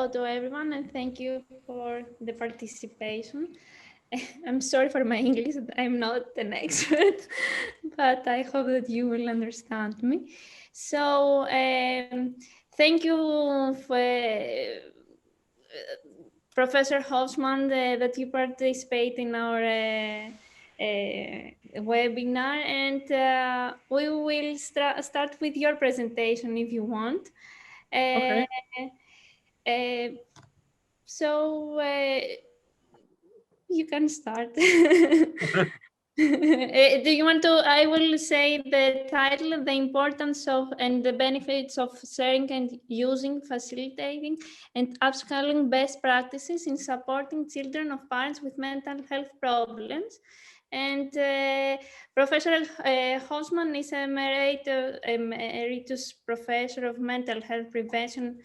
hello to everyone, and thank you for the participation. I'm sorry for my English, I'm not an expert, but I hope that you will understand me. So, thank you for Professor Hoffman that you participate in our webinar, and we will start with your presentation if you want. Okay. So you can start. Do you want to? I will say the title, the importance of and the benefits of sharing and using, facilitating, and upscaling best practices in supporting children of parents with mental health problems. And Professor Hosman is emeritus professor of mental health prevention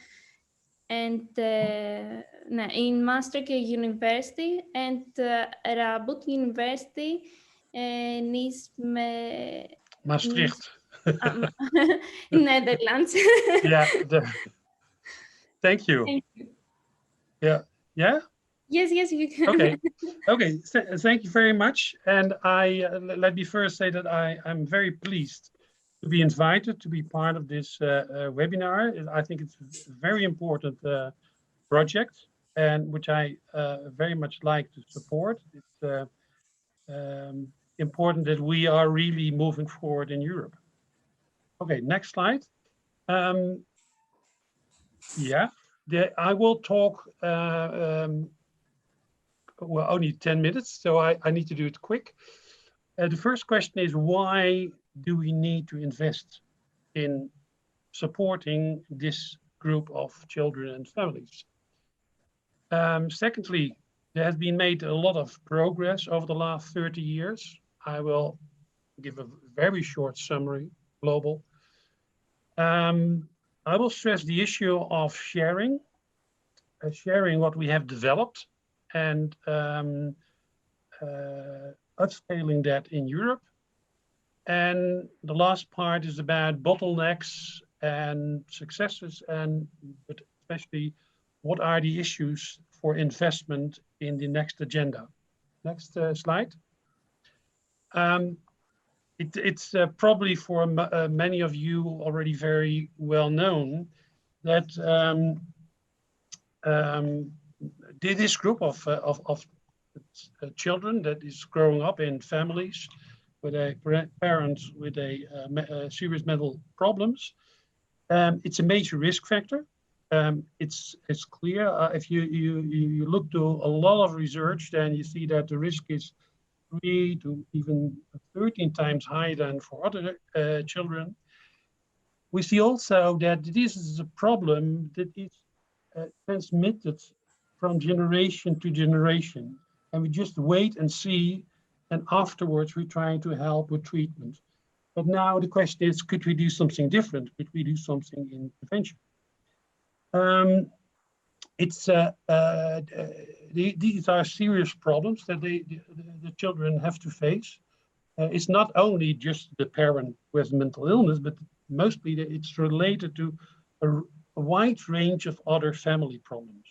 and in Maastricht University and Rabut University in Maastricht. in Netherlands. Yeah. Thank you. Thank you. Yeah. Yeah. Yes, you can. Okay. Okay. Thank you very much. And let me first say that I'm very pleased to be invited to be part of this webinar. I think it's a very important project, and which I very much like to support. It's important that we are really moving forward in Europe. Okay, next slide. Yeah, I will talk well, only 10 minutes, so I need to do it quick. The first question is, why do we need to invest in supporting this group of children and families? Secondly, there has been made a lot of progress over the last 30 years. I will give a very short summary, global. I will stress the issue of sharing what we have developed and upscaling that in Europe. And the last part is about bottlenecks and successes, but especially what are the issues for investment in the next agenda. Next slide. It's probably for many of you already very well known that this group of children that is growing up in families with parents with serious mental problems, it's a major risk factor. It's clear if you look to a lot of research, then you see that the risk is 3 to even 13 times higher than for other children. We see also that this is a problem that is transmitted from generation to generation, and we just wait and see, and afterwards we try to help with treatment. But now the question is, could we do something different? Could we do something in prevention? These are serious problems that the children have to face. It's not only just the parent who has mental illness, but mostly it's related to a wide range of other family problems.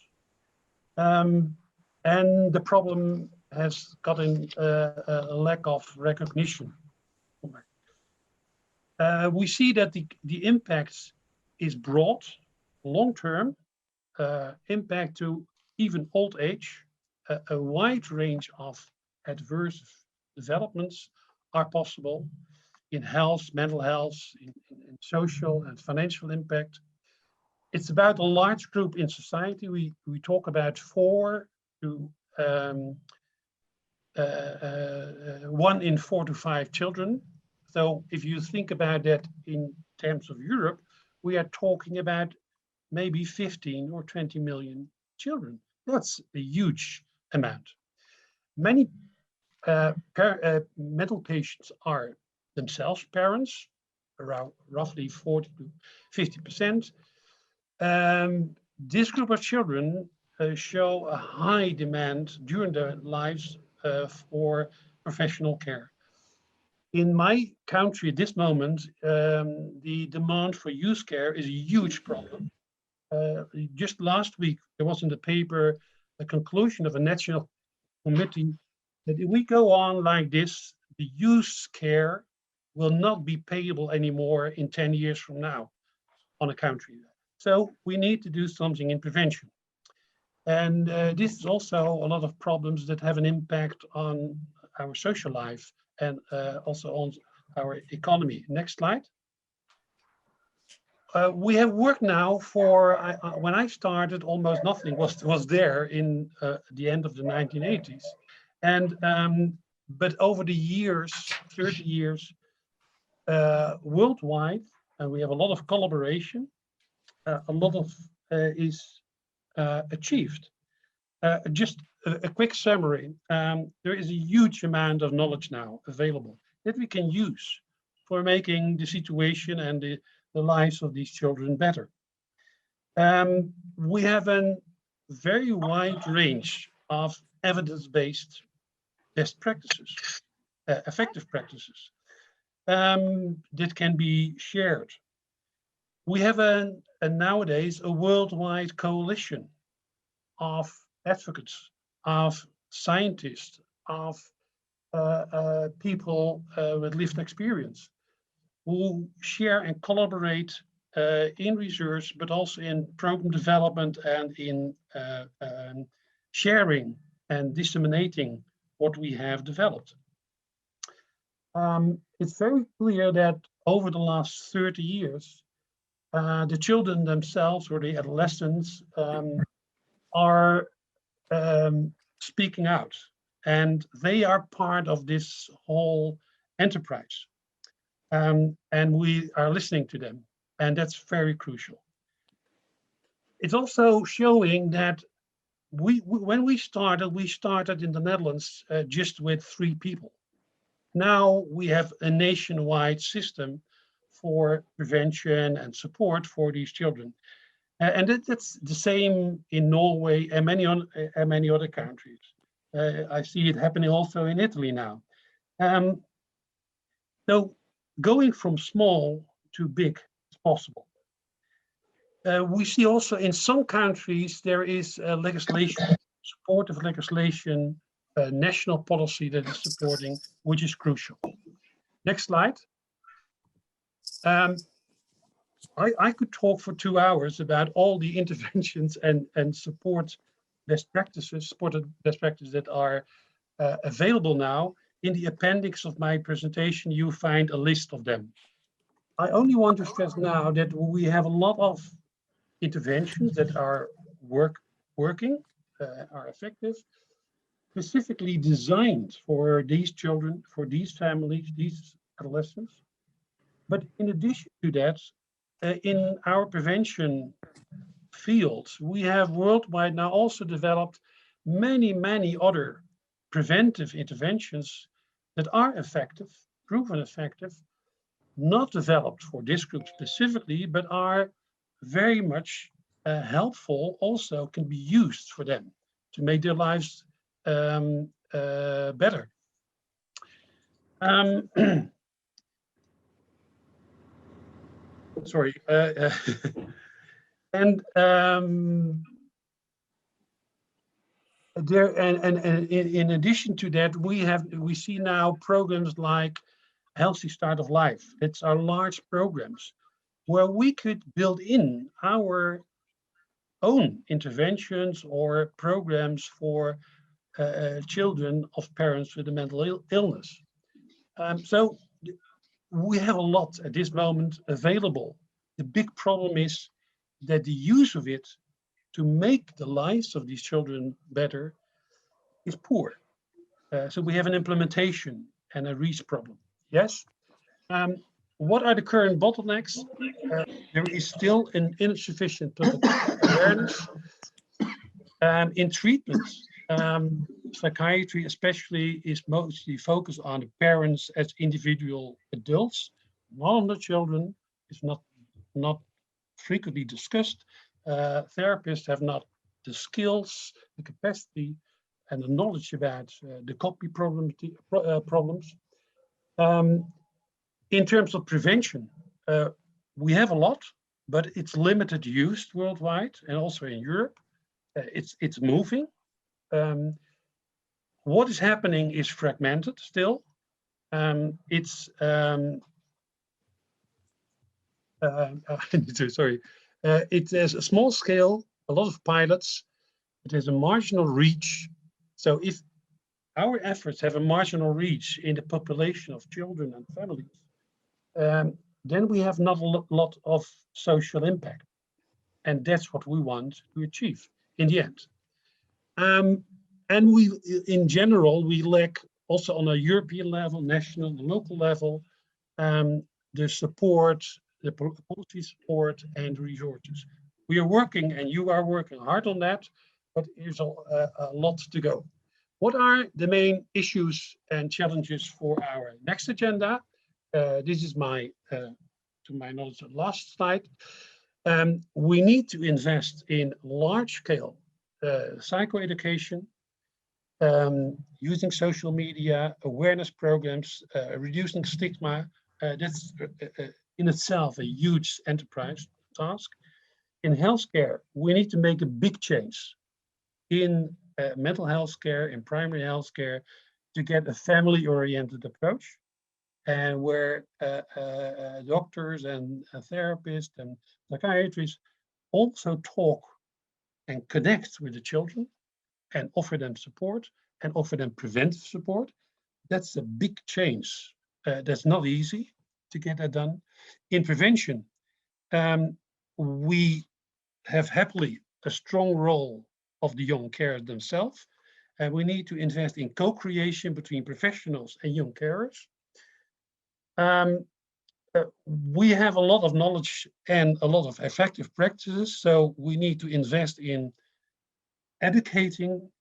And the problem has gotten a lack of recognition. We see that the impact is broad, long-term, impact to even old age. A wide range of adverse developments are possible in health, mental health, in social and financial impact. It's about a large group in society. We talk about 4 to 1 in 4 to 5 children. So if you think about that in terms of Europe, we are talking about maybe 15 or 20 million children. That's a huge amount. Many mental patients are themselves parents, around roughly 40 to 50%. This group of children show a high demand during their lives for professional care. In my country at this moment, the demand for youth care is a huge problem. just last week, there was in the paper a conclusion of a national committee that if we go on like this, the youth care will not be payable anymore in 10 years from now on a country. So we need to do something in prevention. And this is also a lot of problems that have an impact on our social life and also on our economy. Next slide. We have worked now for, when I started, almost nothing was there in the end of the 1980s. And, but over the years, 30 years, worldwide, and we have a lot of collaboration, a lot of is achieved. Just a quick summary. There is a huge amount of knowledge now available that we can use for making the situation and the lives of these children better. We have a very wide range of evidence-based best practices, effective practices that can be shared. We have nowadays a worldwide coalition of advocates, of scientists, of people with lived experience who share and collaborate in research, but also in program development and in sharing and disseminating what we have developed. It's very clear that over the last 30 years, the children themselves or the adolescents are speaking out, and they are part of this whole enterprise. And we are listening to them, and that's very crucial. It's also showing that when we started in the Netherlands just with 3 people. Now we have a nationwide system for prevention and support for these children. And that's the same in Norway and many other countries. I see it happening also in Italy now. So going from small to big is possible. We see also in some countries there is legislation, supportive legislation, national policy that is supporting, which is crucial. Next slide. I could talk for 2 hours about all the interventions and support best practices, supported best practices that are available now. In the appendix of my presentation, you find a list of them. I only want to stress now that we have a lot of interventions that are working, are effective, specifically designed for these children, for these families, these adolescents. But in addition to that, in our prevention fields, we have worldwide now also developed many other preventive interventions that are effective, proven effective, not developed for this group specifically, but are very much helpful, also can be used for them to make their lives better. Sorry. And in addition to that, we see now programs like Healthy Start of Life. It's our large programs where we could build in our own interventions or programs for children of parents with a mental illness. So we have a lot at this moment available. The big problem is that the use of it to make the lives of these children better is poor. So we have an implementation and a reach problem. Yes. What are the current bottlenecks? There is still an insufficient public awareness. In treatments, psychiatry especially is mostly focused on the parents as individual adults. Not on the children. It's not frequently discussed. Therapists have not the skills, the capacity, and the knowledge about the copy problems. In terms of prevention, we have a lot. but it's limited use worldwide and also in Europe. It's moving. What is happening is fragmented still. Sorry. It has a small scale, a lot of pilots. It has a marginal reach. So if our efforts have a marginal reach in the population of children and families, then we have not a lot of social impact. And that's what we want to achieve in the end. And we, in general, we lack also on a European level, national, local level, the support, the policy support and resources. We are working, and you are working hard on that, but there's a lot to go. What are the main issues and challenges for our next agenda? This is my, to my knowledge, the last slide. We need to invest in large-scale psychoeducation, using social media, awareness programs, reducing stigma. That's in itself a huge enterprise task. In healthcare, we need to make a big change in mental health care, in primary health care, to get a family-oriented approach, and where doctors and therapists and psychiatrists also talk and connect with the children and offer them support and offer them preventive support. That's a big change. That's not easy to get that done. In prevention, we have happily a strong role of the young carers themselves, and we need to invest in co-creation between professionals and young carers. We have a lot of knowledge and a lot of effective practices, so we need to invest in educating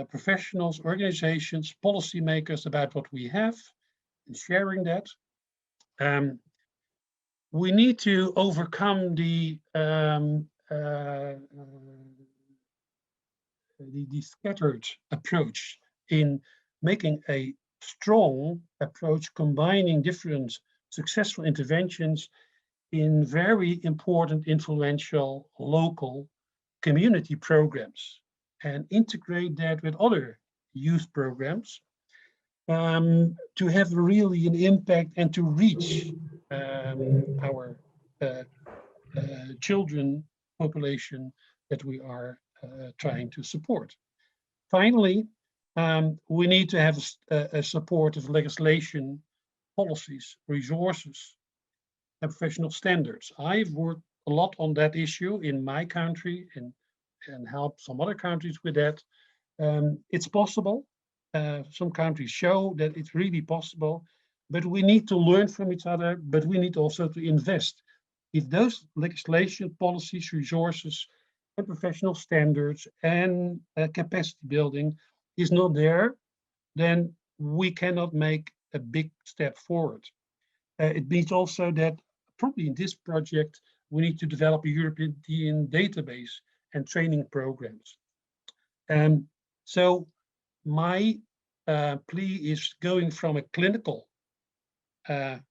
professionals, organizations, policymakers about what we have and sharing that. We need to overcome the scattered approach in making a strong approach, combining different successful interventions in very important, influential, local community programs, and integrate that with other youth programs to have really an impact and to reach our children population that we are trying to support. Finally, we need to have a supportive legislation, policies, resources, and professional standards. I've worked a lot on that issue in my country and helped some other countries with that. It's possible. Some countries show that it's really possible, but we need to learn from each other, but we need also to invest. If those legislation, policies, resources, and professional standards and capacity building is not there, then we cannot make a big step forward. It means also that probably in this project, we need to develop a European database and training programs. So my plea is going from a clinical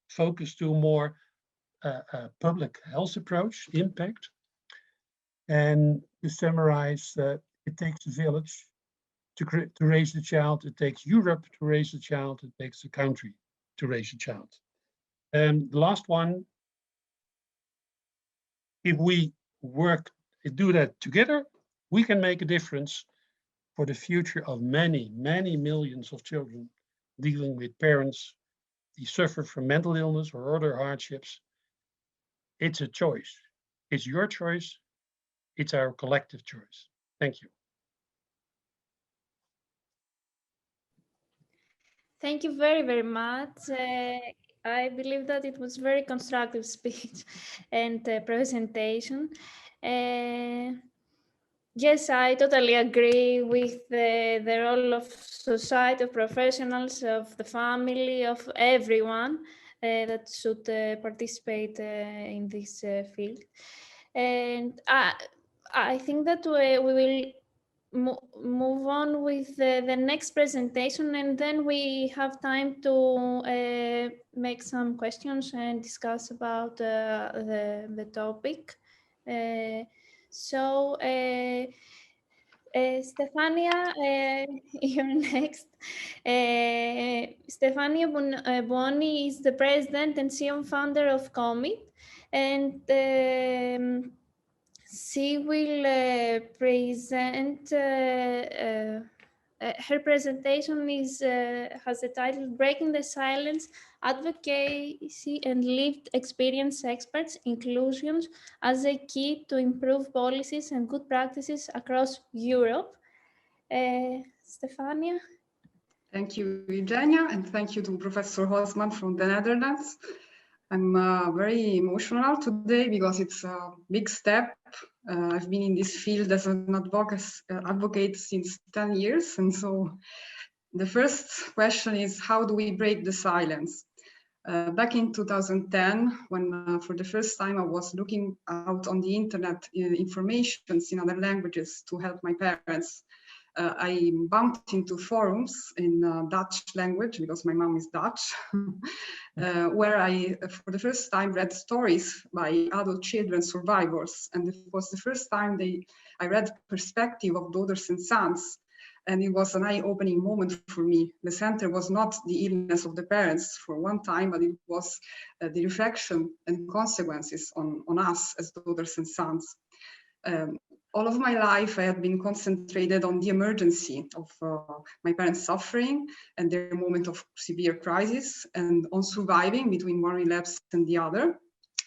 focus to a more public health approach, impact. And to summarize, it takes a village to raise a child. It takes Europe to raise a child. It takes a country to raise a child. And the last one, if we do that together, we can make a difference for the future of many, many millions of children dealing with parents who suffer from mental illness or other hardships. It's a choice. It's your choice. It's our collective choice. Thank you. Thank you very, very much. I believe that it was very constructive speech and presentation. Yes, I totally agree with the role of society, of professionals, of the family, of everyone that should participate in this field. And I think that we will move on with the next presentation, and then we have time to make some questions and discuss about the topic. So Stefania, you're next. Stefania Buoni is the president and CEO and founder of Commit, and she will present. Her presentation has the title "Breaking the Silence: Advocacy and Lived Experience Experts Inclusions as a Key to Improve Policies and Good Practices Across Europe." Stefania. Thank you, Eugenia, and thank you to Professor Hosman from the Netherlands. I'm very emotional today because it's a big step. I've been in this field as an advocate since 10 years. And so the first question is, how do we break the silence? Back in 2010, when for the first time I was looking out on the internet informations in other languages to help my parents, I bumped into forums in Dutch language, because my mom is Dutch, where I, for the first time, read stories by adult children survivors. And it was the first time I read perspective of daughters and sons. And it was an eye-opening moment for me. The center was not the illness of the parents for one time, but it was the reflection and consequences on us as daughters and sons. All of my life, I had been concentrated on the emergency of my parents' suffering and their moment of severe crisis, and on surviving between one relapse and the other.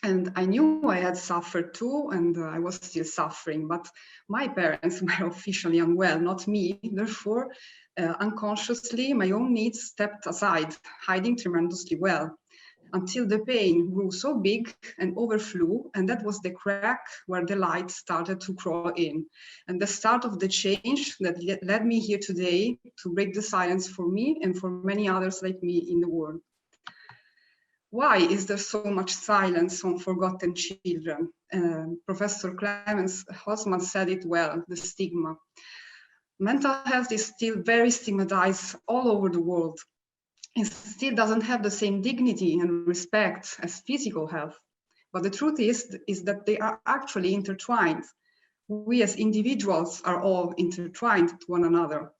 And I knew I had suffered too, and I was still suffering, but my parents were officially unwell, not me. Therefore, unconsciously, my own needs stepped aside, hiding tremendously well, until the pain grew so big and overflew, and that was the crack where the light started to crawl in, and the start of the change that led me here today to break the silence for me and for many others like me in the world. Why is there so much silence on forgotten children? Professor Clemens Hosman said it well, the stigma. Mental health is still very stigmatized all over the world. It still doesn't have the same dignity and respect as physical health. But the truth is that they are actually intertwined. We as individuals are all intertwined to one another.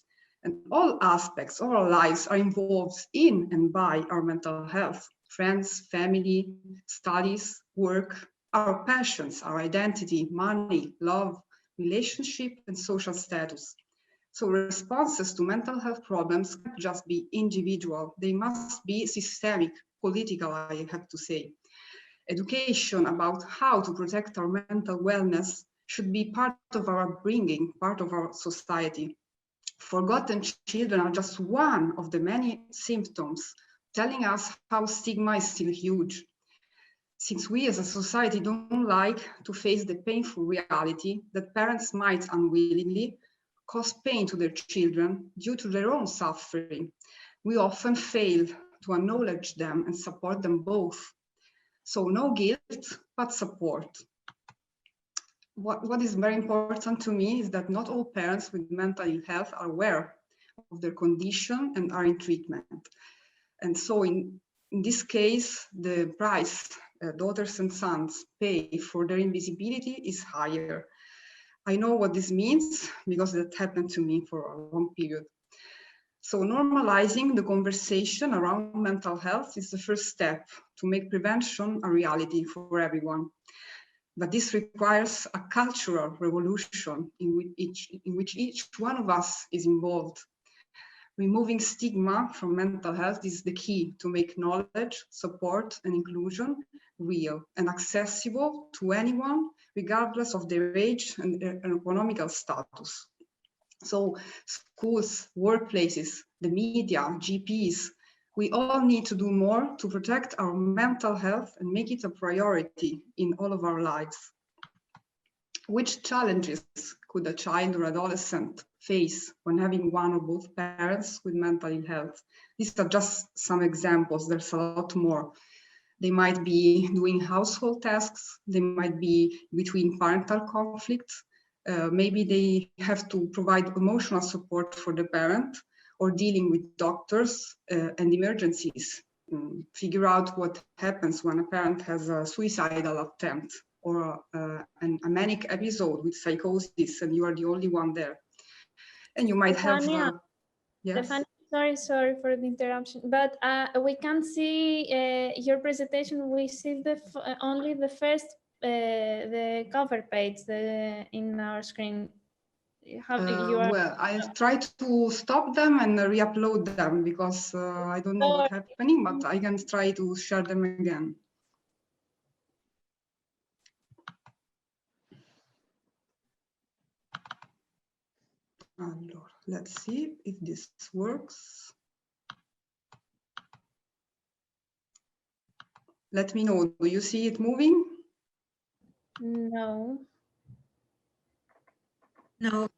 And all aspects of our lives are involved in and by our mental health. Friends, family, studies, work, our passions, our identity, money, love, relationship, and social status. So responses to mental health problems can't just be individual, they must be systemic, political, I have to say. Education about how to protect our mental wellness should be part of our upbringing, part of our society. Forgotten children are just one of the many symptoms telling us how stigma is still huge. Since we as a society don't like to face the painful reality that parents might unwillingly cause pain to their children due to their own suffering, we often fail to acknowledge them and support them both. So no guilt, but support. What is very important to me is that not all parents with mental ill health are aware of their condition and are in treatment. And so in this case, the price daughters and sons pay for their invisibility is higher. I know what this means because that happened to me for a long period. So normalizing the conversation around mental health is the first step to make prevention a reality for everyone. But this requires a cultural revolution in which each one of us is involved. Removing stigma from mental health is the key to make knowledge, support, and inclusion real and accessible to anyone, regardless of their age and economical status. So schools, workplaces, the media, GPs, we all need to do more to protect our mental health and make it a priority in all of our lives. Which challenges could a child or adolescent face when having one or both parents with mental ill health? These are just some examples, there's a lot more. They might be doing household tasks, they might be between parental conflicts, Maybe they have to provide emotional support for the parent, or dealing with doctors and emergencies. Figure out what happens when a parent has a suicidal attempt or a manic episode with psychosis and you are the only one there. And you might Stefania, have... yes. Stefania, sorry for the interruption, but we can't see your presentation. We see only the first, the cover page in our screen. Well, I tried to stop them and re-upload them because I don't know what's happening, but I can try to share them again. Allora, let's see if this works. Let me know. Do you see it moving? No. No.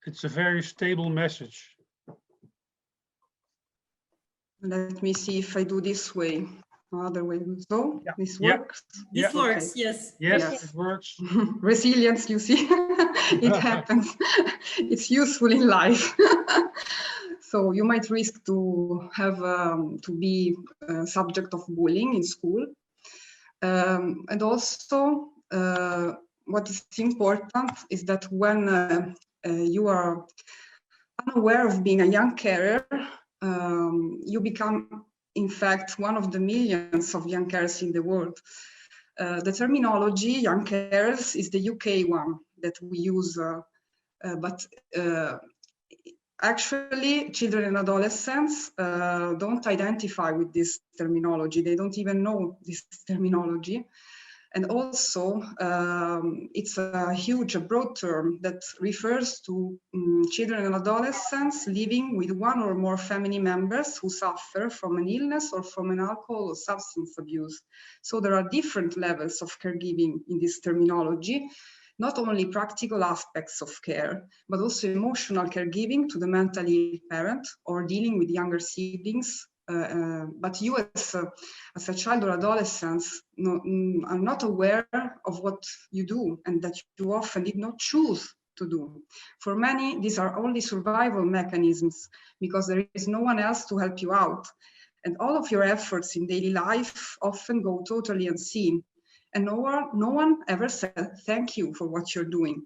It's a very stable message. Let me see if I do this way. Other way. So Yeah. this Yeah. works. This Yeah. works, Okay. yes. Yes, Yes. it works. Resilience, you see, it happens. It's useful in life. So you might risk to have to be subject of bullying in school. And also, what is important is that when you are unaware of being a young carer, you become, in fact, one of the millions of young carers in the world. The terminology young carers is the UK one that we use, but actually children and adolescents don't identify with this terminology. They don't even know this terminology. And also, it's a huge, broad term that refers to children and adolescents living with one or more family members who suffer from an illness or from an alcohol or substance abuse. So there are different levels of caregiving in this terminology, not only practical aspects of care, but also emotional caregiving to the mentally ill parent or dealing with younger siblings. But you as a child or adolescent are not aware of what you do and that you often did not choose to do. For many, these are only survival mechanisms because there is no one else to help you out. And all of your efforts in daily life often go totally unseen. And no one ever said thank you for what you're doing.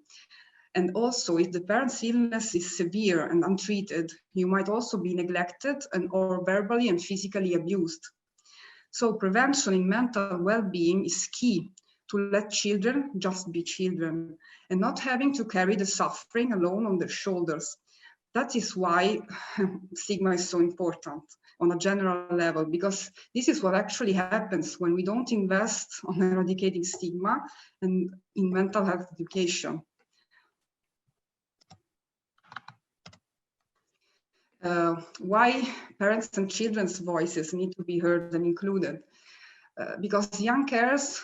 And also, if the parent's illness is severe and untreated, you might also be neglected or verbally and physically abused. So prevention in mental well-being is key to let children just be children and not having to carry the suffering alone on their shoulders. That is why stigma is so important on a general level, because this is what actually happens when we don't invest on eradicating stigma and in mental health education. Why parents and children's voices need to be heard and included. Because young carers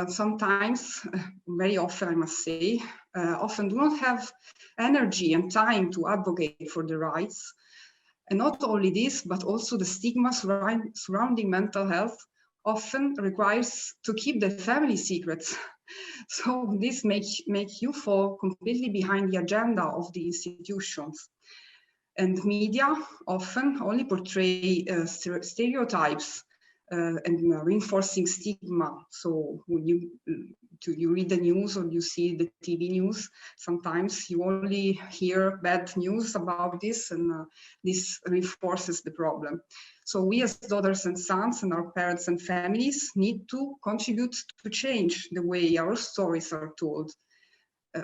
sometimes, very often I must say, often do not have energy and time to advocate for their rights. And not only this, but also the stigma surrounding mental health often requires to keep the family secrets. So this makes you fall completely behind the agenda of the institutions. And media often only portray stereotypes and reinforcing stigma. So when you read the news or you see the TV news, sometimes you only hear bad news about this, and this reinforces the problem. So we as daughters and sons and our parents and families need to contribute to change the way our stories are told.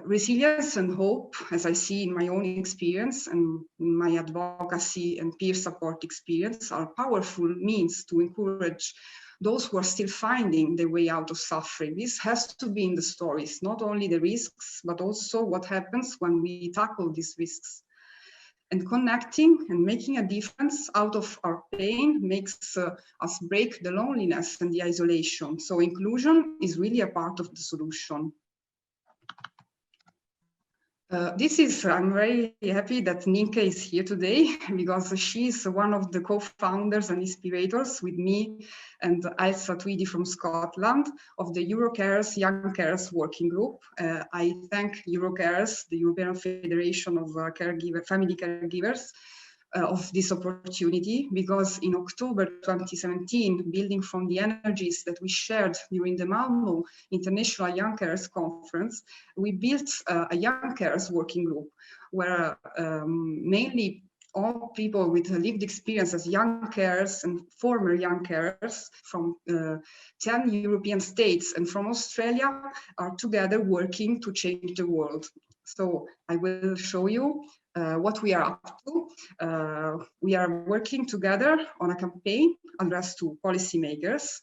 Resilience and hope, as I see in my own experience and in my advocacy and peer support experience, are powerful means to encourage those who are still finding their way out of suffering. This has to be in the stories, not only the risks, but also what happens when we tackle these risks. And connecting and making a difference out of our pain makes us break the loneliness and the isolation. So inclusion is really a part of the solution. I'm very happy that Ninke is here today because she is one of the co-founders and inspirators with me and Elsa Tweedy from Scotland of the Eurocares Young Carers Working Group. I thank Eurocares, the European Federation of Family Caregivers, of this opportunity, because in October 2017, building from the energies that we shared during the Malmo International Young Carers Conference, we built a Young Carers Working Group where mainly all people with lived experience as young carers and former young carers from 10 European states and from Australia are together working to change the world. So I will show you what we are up to. We are working together on a campaign addressed to policymakers.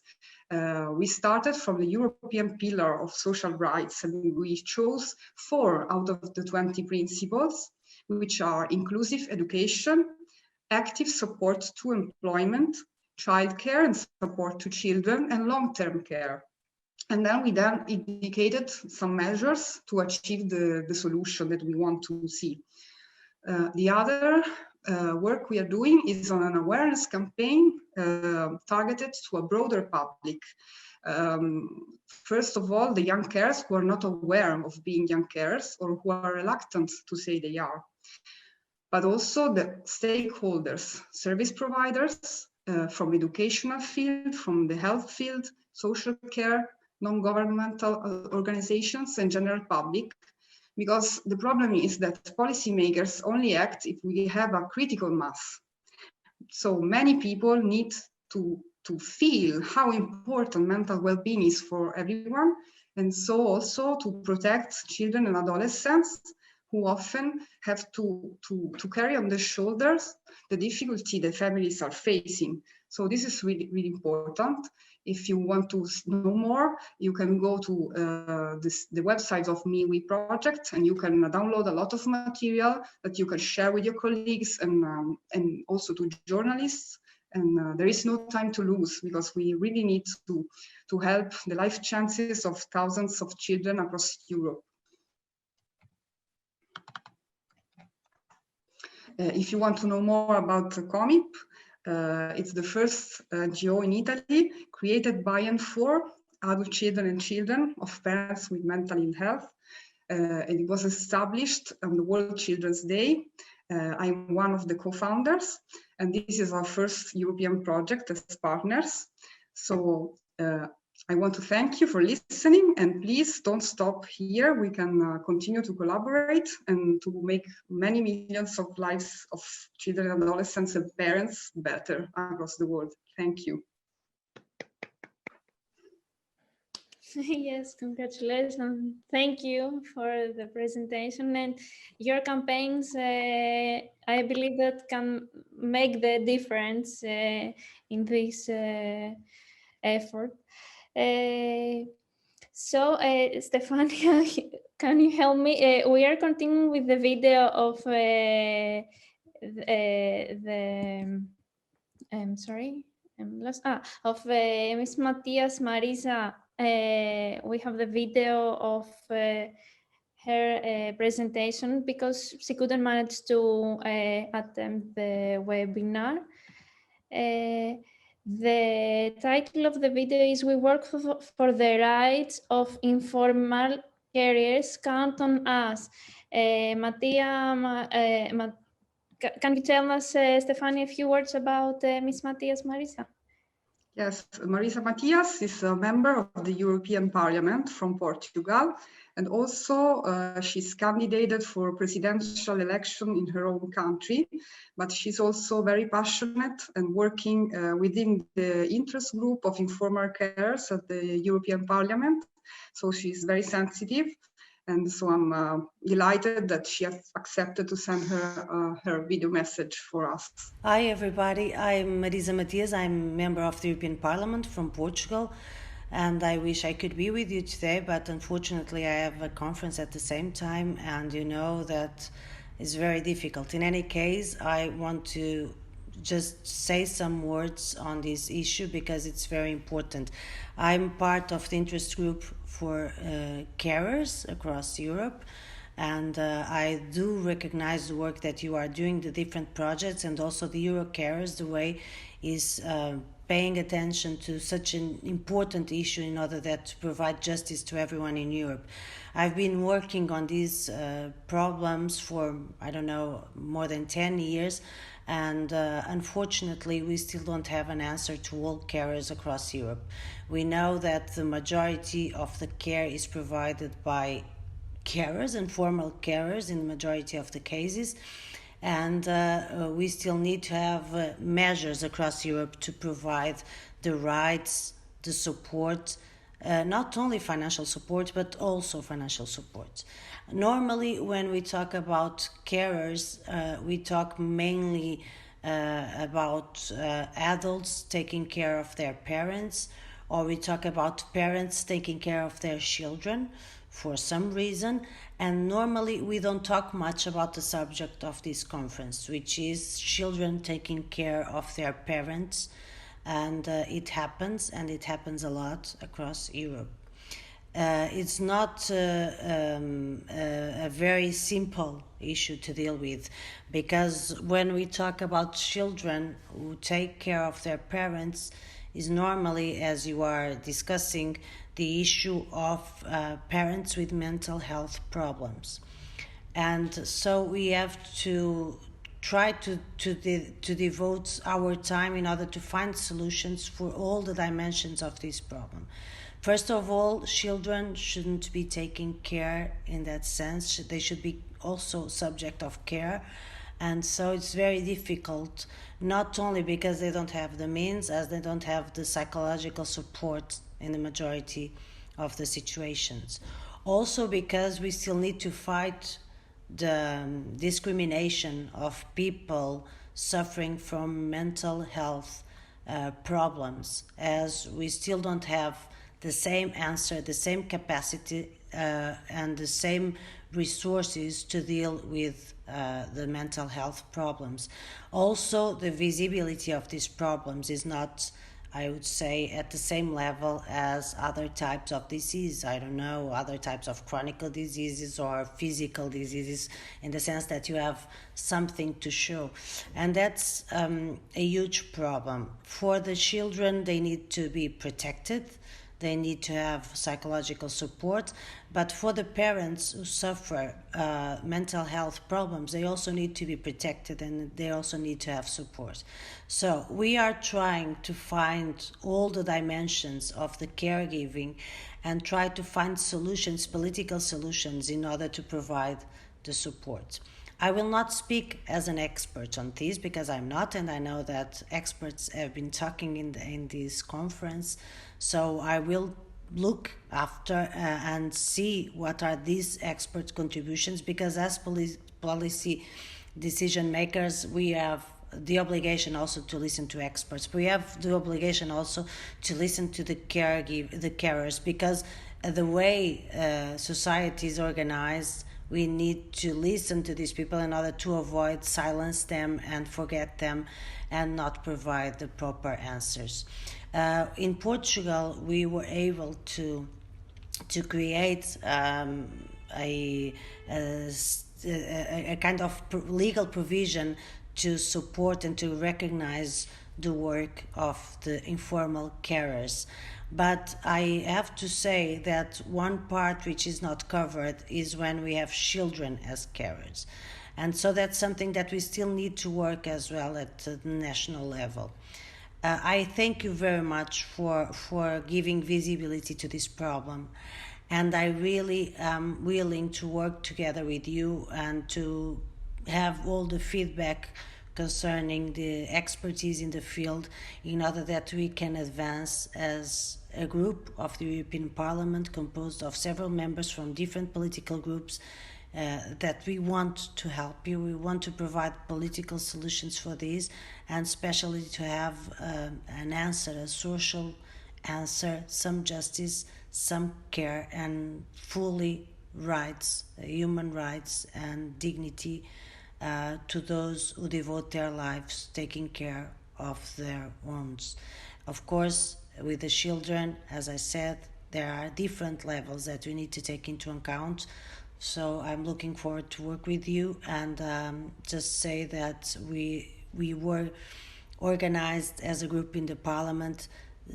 We started from the European pillar of social rights, and we chose 4 out of the 20 principles, which are inclusive education, active support to employment, childcare and support to children, and long-term care. And then we indicated some measures to achieve the solution that we want to see. The other work we are doing is on an awareness campaign targeted to a broader public. First of all, the young carers who are not aware of being young carers or who are reluctant to say they are, but also the stakeholders, service providers from educational field, from the health field, social care, non-governmental organizations and general public. Because the problem is that policymakers only act if we have a critical mass. So many people need to feel how important mental well-being is for everyone, and so also to protect children and adolescents who often have to carry on their shoulders the difficulty that families are facing. So this is really, really important. If you want to know more, you can go to the website of MeWe Project, and you can download a lot of material that you can share with your colleagues and also to journalists. And there is no time to lose, because we really need to help the life chances of thousands of children across Europe. If you want to know more about COMIP, it's the first NGO in Italy created by and for adult children and children of parents with mental ill health. And it was established on the World Children's Day. I'm one of the co-founders, and this is our first European project as partners. So I want to thank you for listening, and please don't stop here. We can continue to collaborate and to make many millions of lives of children and adolescents and parents better across the world. Thank you. Yes, congratulations. Thank you for the presentation, and your campaigns, I believe that can make the difference in this effort. So, Stefania, can you help me? We are continuing with the video of I'm sorry, I'm lost. Of Miss Matias Marisa. We have the video of her presentation because she couldn't manage to attend the webinar. The title of the video is "We Work for the Rights of Informal Carriers. Count on Us." Mattia, can you tell us, Stefania, a few words about Miss Matias Marisa? Yes, Marisa Matias is a member of the European Parliament from Portugal, and also she's candidated for presidential election in her own country, but she's also very passionate and working within the interest group of informal carers at the European Parliament. So she's very sensitive, and so I'm delighted that she has accepted to send her video message for us. Hi everybody, I'm Marisa Matias. I'm a member of the European Parliament from Portugal, and I wish I could be with you today, but unfortunately I have a conference at the same time, and you know that is very difficult. In any case, I want to just say some words on this issue because it's very important. I'm part of the interest group for carers across Europe, And I do recognize the work that you are doing, the different projects, and also the Eurocarers, the way is paying attention to such an important issue in order that to provide justice to everyone in Europe. I've been working on these problems for, I don't know, more than 10 years, and unfortunately we still don't have an answer to all carers across Europe. We know that the majority of the care is provided by carers and formal carers in the majority of the cases, and we still need to have measures across Europe to provide the rights, the support, not only financial support but also financial support. Normally when we talk about carers, we talk mainly about adults taking care of their parents, or we talk about parents taking care of their children for some reason, and normally we don't talk much about the subject of this conference, which is children taking care of their parents, and it happens a lot across Europe. It's not a very simple issue to deal with, because when we talk about children who take care of their parents, is normally, as you are discussing, the issue of parents with mental health problems. And so we have to try to devote our time in order to find solutions for all the dimensions of this problem. First of all, children shouldn't be taking care in that sense. They should be also subject of care. And so it's very difficult, not only because they don't have the means, as they don't have the psychological support in the majority of the situations. Also because we still need to fight the discrimination of people suffering from mental health problems, as we still don't have the same answer, the same capacity and the same resources to deal with the mental health problems. Also, the visibility of these problems is not, I would say, at the same level as other types of disease. I don't know, other types of chronic diseases or physical diseases, in the sense that you have something to show. And that's a huge problem. For the children, they need to be protected. They need to have psychological support. But for the parents who suffer mental health problems, they also need to be protected, and they also need to have support. So we are trying to find all the dimensions of the caregiving and try to find solutions, political solutions, in order to provide the support. I will not speak as an expert on this, because I'm not, and I know that experts have been talking in this conference. So I will look after and see what are these expert contributions, because as policy decision makers, we have the obligation also to listen to experts. We have the obligation also to listen to the carers, because the way society is organized, we need to listen to these people in order to avoid silence them and forget them and not provide the proper answers. In Portugal, we were able to create a kind of legal provision to support and to recognize the work of the informal carers. But I have to say that one part which is not covered is when we have children as carers. And so that's something that we still need to work as well at the national level. I thank you very much for giving visibility to this problem. And I really am willing to work together with you and to have all the feedback concerning the expertise in the field, in order that we can advance as a group of the European Parliament composed of several members from different political groups, that we want to help you. We want to provide political solutions for this, and especially to have an answer, a social answer, some justice, some care, and fully rights, human rights and dignity to those who devote their lives taking care of their ones. Of course, with the children, as I said, there are different levels that we need to take into account. So I'm looking forward to work with you, and just say that we were organized as a group in the Parliament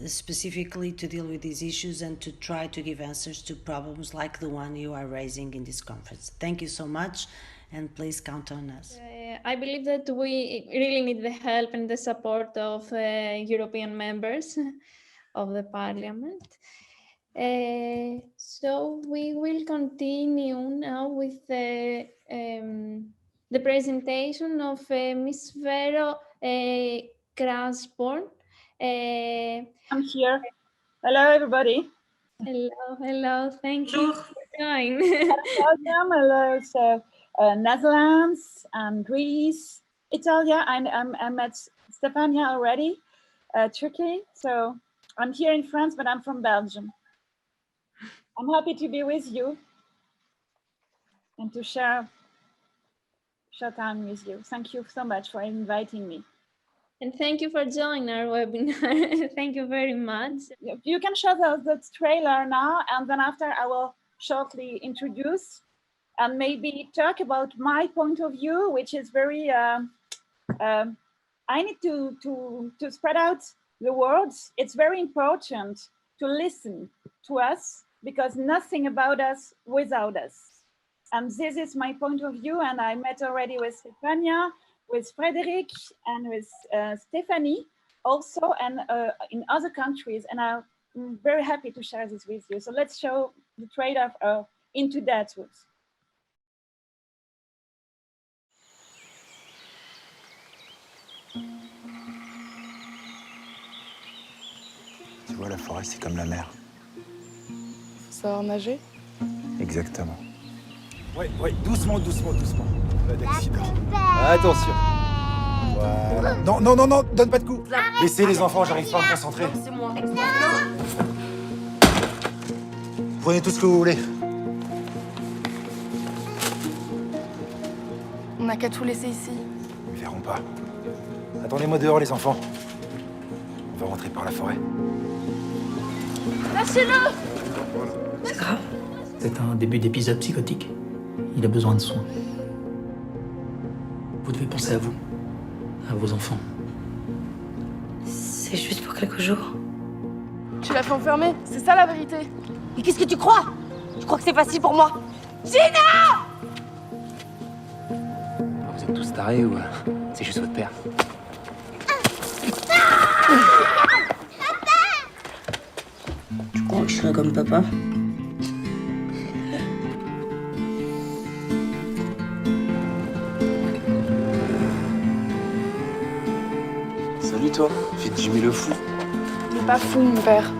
specifically to deal with these issues and to try to give answers to problems like the one you are raising in this conference. Thank you so much, and please count on us. I believe that we really need the help and the support of European members of the Parliament. So we will continue now with the presentation of Miss Vero Krasborn. I'm here. Hello, everybody. Hello. Thank you for joining. Welcome. Hello. So, Netherlands and Greece, Italy, and I met Stefania already, Turkey. So I'm here in France, but I'm from Belgium. I'm happy to be with you and to share time with you. Thank you so much for inviting me. And thank you for joining our webinar. Thank you very much. You can show the trailer now, and then after I will shortly introduce and maybe talk about my point of view, which is very, I need to spread out the words. It's very important to listen to us because nothing about us without us. And this is my point of view. And I met already with Stefania, with Frederic, and with Stephanie also, and in other countries. And I'm very happy to share this with you. So let's show the trade-off into that. Tu vois, la forêt, c'est comme la mer. Savoir nager? Exactement. Ouais, doucement. Pas d'accident. Attention. Voilà. Non, donne pas de coups. Laissez les enfants, j'arrive pas à me concentrer. C'est moi. Prenez tout ce que vous voulez. On n'a qu'à tout laisser ici. Ils verront pas. Attendez-moi dehors, les enfants. On va rentrer par la forêt. Lâchez-le! C'est grave. C'est un début d'épisode psychotique. Il a besoin de soins. Vous devez penser à vous, à vos enfants. C'est juste pour quelques jours. Tu l'as fait enfermer, c'est ça la vérité. Mais qu'est-ce que tu crois? Tu crois que c'est facile pour moi? Gina! Vous êtes tous tarés ou c'est juste votre père? Tu crois que je serai comme papa? Salut toi, fais de Jimmy le fou. Il est pas fou, mon père.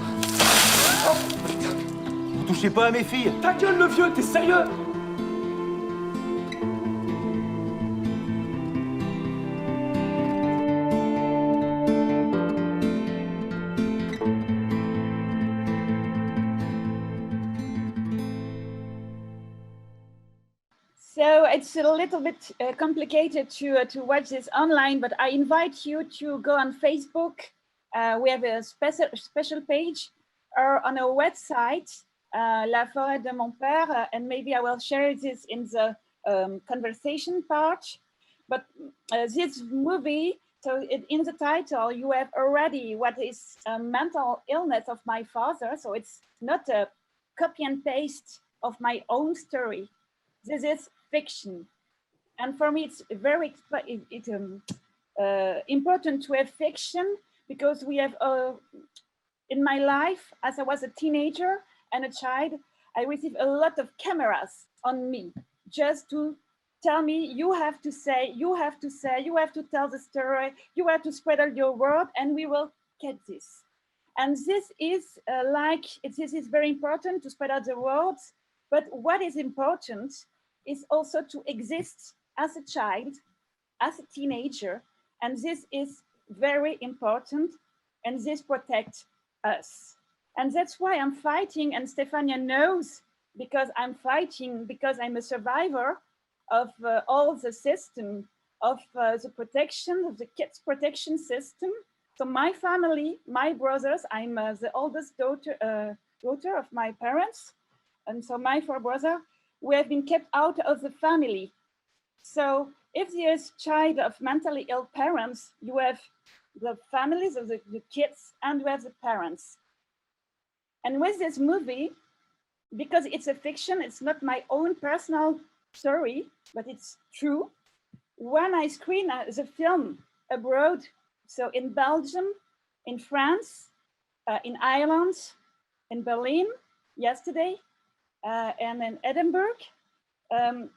Vous touchez pas à mes filles. Ta gueule le vieux, t'es sérieux? So it's a little bit complicated to watch this online, but I invite you to go on Facebook. We have a special page, or on our website, La Forêt de Mon Père, and maybe I will share this in the conversation part. But this movie, so in the title, you have already what is a mental illness of my father. So it's not a copy and paste of my own story. This is fiction. And for me, it's very important to have fiction because we have, in my life, as I was a teenager and a child, I received a lot of cameras on me just to tell me, you have to say, you have to tell the story, you have to spread out your word, and we will get this. And this is this is very important to spread out the words, but what is important is also to exist as a child, as a teenager, and this is very important, and this protects us. And that's why I'm fighting, and Stefania knows, because I'm fighting, because I'm a survivor of all the system, of the protection, of the kids' protection system. So my family, my brothers, I'm the oldest daughter of my parents, and so my four brothers, who have been kept out of the family. So if there's a child of mentally ill parents, you have the families of the kids and you have the parents. And with this movie, because it's a fiction, it's not my own personal story, but it's true. When I screen the film abroad, so in Belgium, in France, in Ireland, in Berlin yesterday, and in Edinburgh,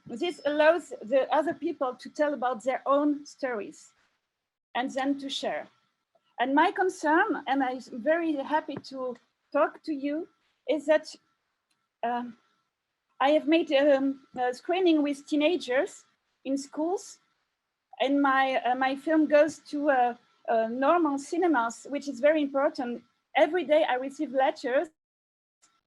this allows the other people to tell about their own stories and then to share. And my concern, and I'm very happy to talk to you, is that I have made a screening with teenagers in schools, and my film goes to normal cinemas, which is very important. Every day I receive letters,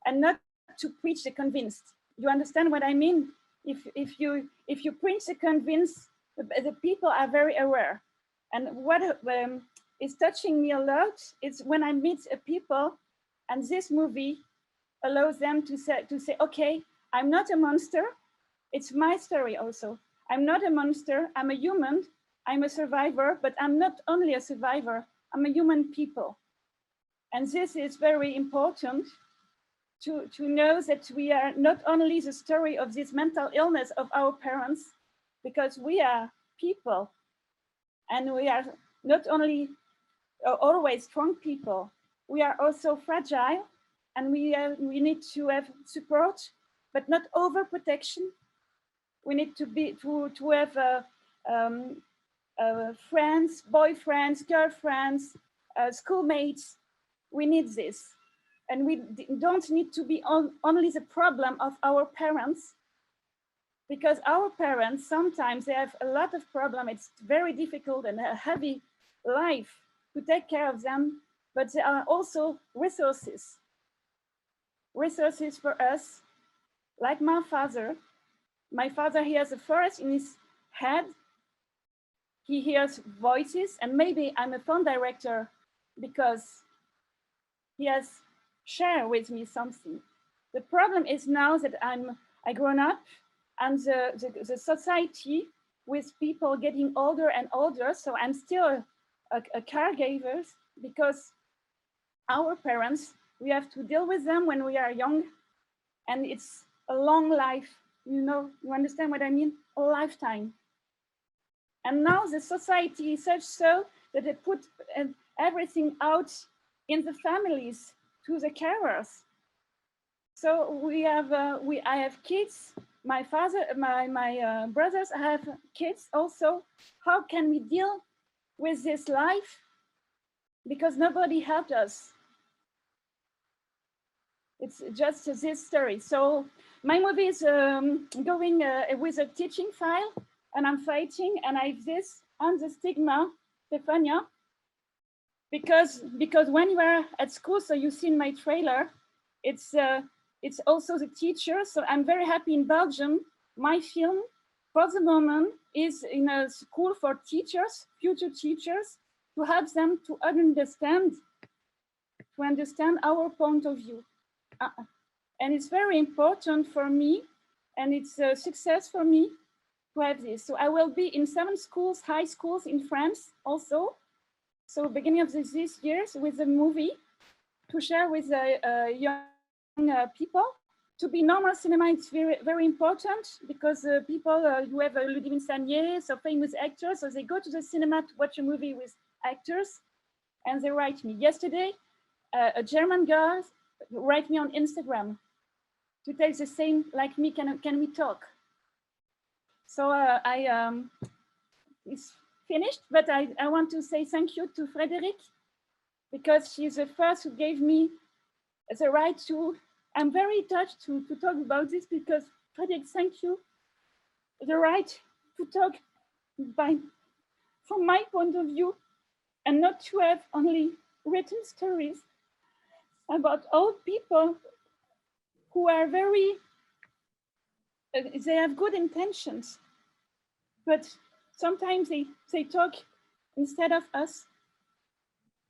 and not to preach the convinced. You understand what I mean? If you preach the convinced, the people are very aware. And what is touching me a lot is when I meet people, and this movie allows them to say, okay, I'm not a monster. It's my story also. I'm not a monster. I'm a human. I'm a survivor, but I'm not only a survivor. I'm a human people. And this is very important to know that we are not only the story of this mental illness of our parents, because we are people, and we are not only always strong people, we are also fragile, and we need to have support, but not overprotection. We need to have friends, boyfriends, girlfriends, schoolmates. We need this. And we don't need to be only the problem of our parents, because our parents, sometimes they have a lot of problems. It's very difficult and a heavy life to take care of them, but there are also resources. Resources for us, like my father. My father hears a forest in his head. He hears voices, and maybe I'm a phone director because he has shared with me something. The problem is now that I grown up, and the society with people getting older and older, so I'm still a caregiver, because our parents, we have to deal with them when we are young, and it's a long life, you understand what I mean? A lifetime. And now the society is such so that they put everything out in the families to the carers. So I have kids. My father, my brothers have kids also. How can we deal with this life? Because nobody helped us. It's just this story. So my movie is going with a teaching file, and I'm fighting, and I have this on the stigma, Stefania, because when you are at school, so you see in my trailer, it's also the teacher. So I'm very happy in Belgium. My film, for the moment, is in a school for teachers, future teachers, to help them to understand our point of view. And it's very important for me, and it's a success for me to have this. So I will be in 7 schools, high schools in France also. So beginning of this year with a movie to share with young people. To be normal cinema, it's very, very important, because people who have Ludivine Sagnier, so famous actors, so they go to the cinema to watch a movie with actors, and they write me. Yesterday, a German girl write me on Instagram to tell the same like me, can we talk? So it's finished, but I want to say thank you to Frédéric, because she's the first who gave me the right to, I'm very touched to talk about this, because Frédéric, thank you, the right to talk from my point of view, and not to have only written stories about old people who are very, they have good intentions, but sometimes they talk instead of us.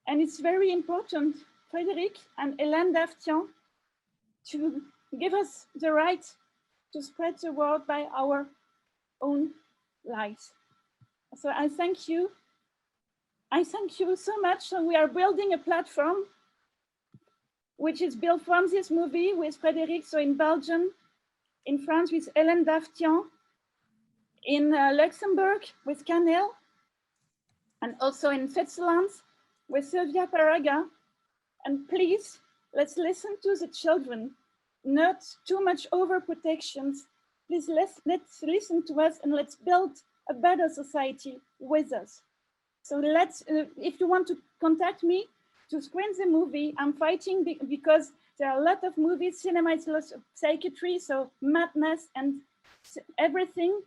And it's very important, Frédéric and Hélène Daftian, to give us the right to spread the word by our own lives. So I thank you. I thank you so much. So we are building a platform which is built from this movie with Frédéric, so in Belgium, in France with Hélène Daftian, in Luxembourg with Canel, and also in Switzerland with Sylvia Paraga. And please, let's listen to the children, not too much overprotections. Please let's listen to us and let's build a better society with us. So let's, if you want to contact me to screen the movie, I'm fighting because there are a lot of movies, cinema is lots of psychiatry, so madness and everything.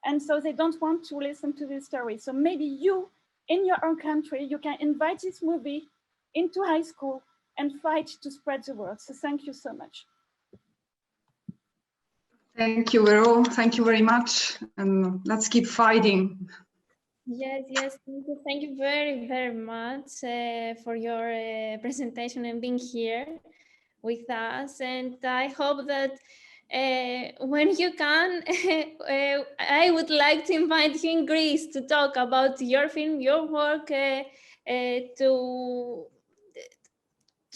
And so they don't want to listen to this story. So maybe you, in your own country, you can invite this movie into high school and fight to spread the word. So thank you so much. Thank you, Vero. Thank you very much. And let's keep fighting. Yes, thank you very, very much for your presentation and being here with us. And I hope that when you can, I would like to invite you in Greece to talk about your film, your work, to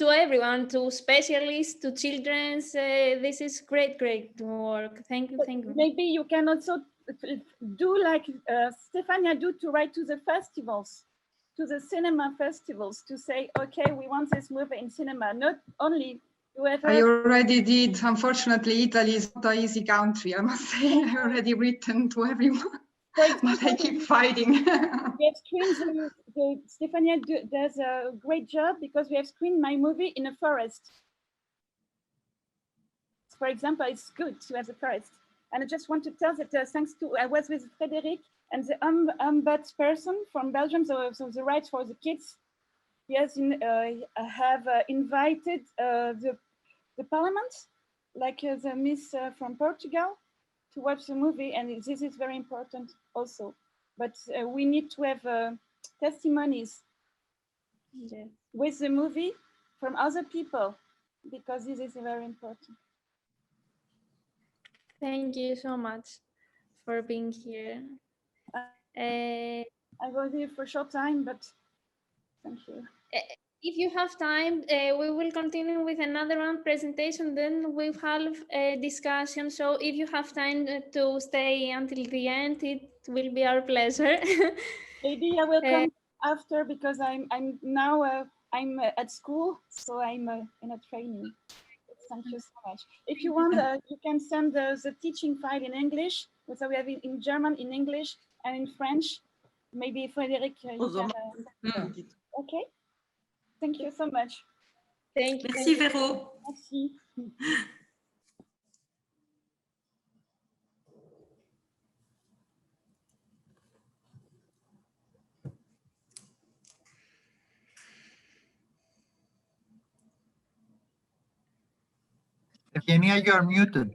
everyone, to specialists, to children. This is great work. Thank you. Maybe you can also do like Stefania do, to write to the festivals, to the cinema festivals, to say, okay, we want this movie in cinema, not only whoever. I already did. Unfortunately, Italy is not an easy country, I must say. I already written to everyone, but I keep fighting. We have screened, Stefania does a great job because we have screened my movie in a forest. For example, it's good to have a forest. And I just want to tell that thanks to, I was with Frédéric and the ombudsperson from Belgium, so the rights for the kids. He has have invited the parliament, like the Miss from Portugal, to watch the movie, and this is very important also. But we need to have testimonies with the movie from other people, because this is very important. Thank you so much for being here. I was here for a short time, but thank you. If you have time, we will continue with another one presentation, then we'll have a discussion. So if you have time to stay until the end, it will be our pleasure. Maybe I will come after, because I'm now I'm at school, so I'm in a training. Thank you so much. If you want, you can send the teaching file in English. So we have it in German, in English, and in French. Maybe Frédéric, you can. Okay. Thank you so much. Thank you. Merci, Vero. Merci. Evgenia, you're muted.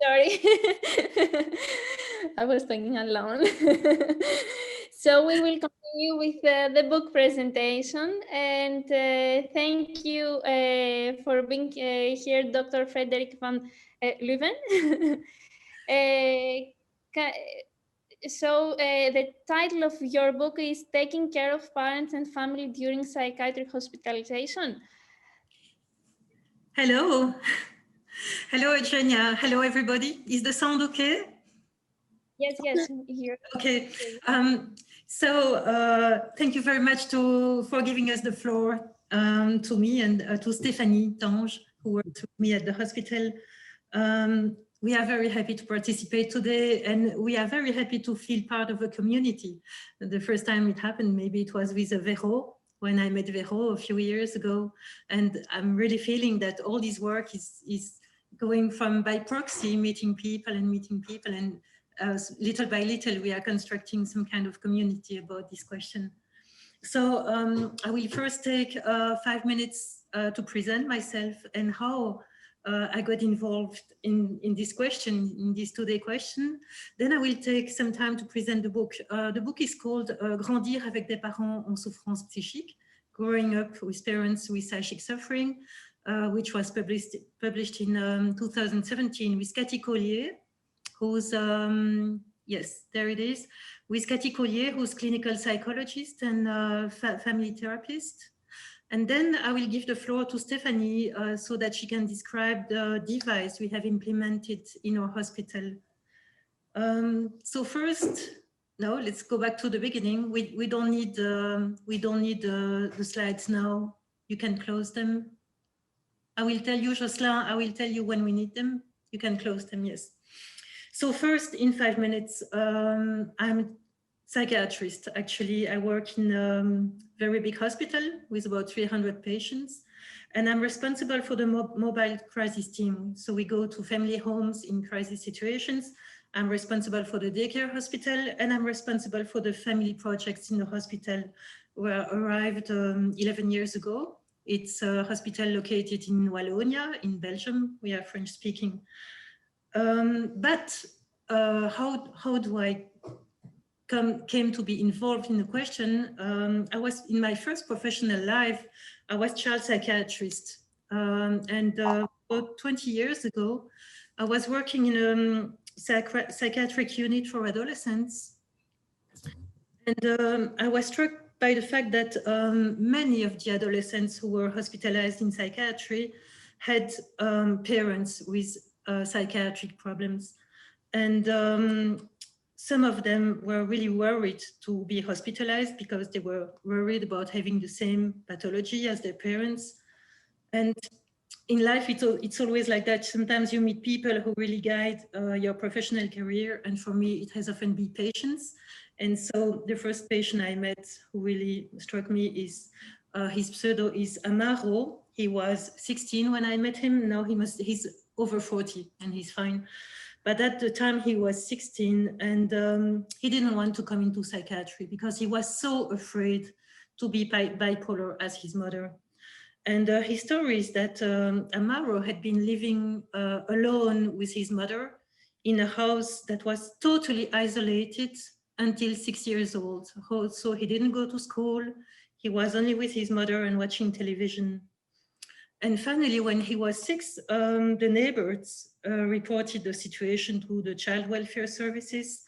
Sorry, I was thinking alone. So we will continue with the book presentation, and thank you for being here, Dr. Frédéric van Leuven. So the title of your book is Taking Care of Parents and Family During Psychiatric Hospitalization. Hello. Hello, Eugenia. Hello, everybody. Is the sound okay? Yes, here. Okay. Thank you very much for giving us the floor to me and to Stéphanie Tange, who worked with me at the hospital. We are very happy to participate today, and we are very happy to feel part of a community. The first time it happened, maybe it was with Vero, when I met Vero a few years ago. And I'm really feeling that all this work is going from by proxy, meeting people, and little by little, we are constructing some kind of community about this question. So I will first take 5 minutes to present myself and how I got involved in this question, in this today question. Then I will take some time to present the book. The book is called Grandir avec des parents en souffrance psychique, growing up with parents with psychic suffering, which was published in 2017 with Cathy Collier, who's, yes, there it is, with Cathy Collier, who's clinical psychologist and family therapist. And then I will give the floor to Stephanie so that she can describe the device we have implemented in our hospital. So first, no, let's go back to the beginning. We don't need the slides now. You can close them. I will tell you, Jocelyn, I will tell you when we need them. You can close them, yes. So first, in 5 minutes, I'm a psychiatrist. Actually, I work in a very big hospital with about 300 patients, and I'm responsible for the mobile crisis team. So we go to family homes in crisis situations. I'm responsible for the daycare hospital, and I'm responsible for the family projects in the hospital, where I arrived 11 years ago. It's a hospital located in Wallonia, in Belgium. We are French speaking. But how do I came to be involved in the question? I was in my first professional life, I was child psychiatrist. And about 20 years ago, I was working in a psychiatric unit for adolescents. And I was struck by the fact that many of the adolescents who were hospitalized in psychiatry had parents with psychiatric problems. And some of them were really worried to be hospitalized because they were worried about having the same pathology as their parents. And in life, it's always like that. Sometimes you meet people who really guide your professional career. And for me, it has often been patients. And so the first patient I met who really struck me is, his pseudo is Amaro. He was 16 when I met him. Now he's over 40 and he's fine. But at the time he was 16 and he didn't want to come into psychiatry because he was so afraid to be bipolar as his mother. And his story is that Amaro had been living alone with his mother in a house that was totally isolated until 6 years old. So he didn't go to school. He was only with his mother and watching television. And finally, when he was 6, the neighbors reported the situation to the child welfare services.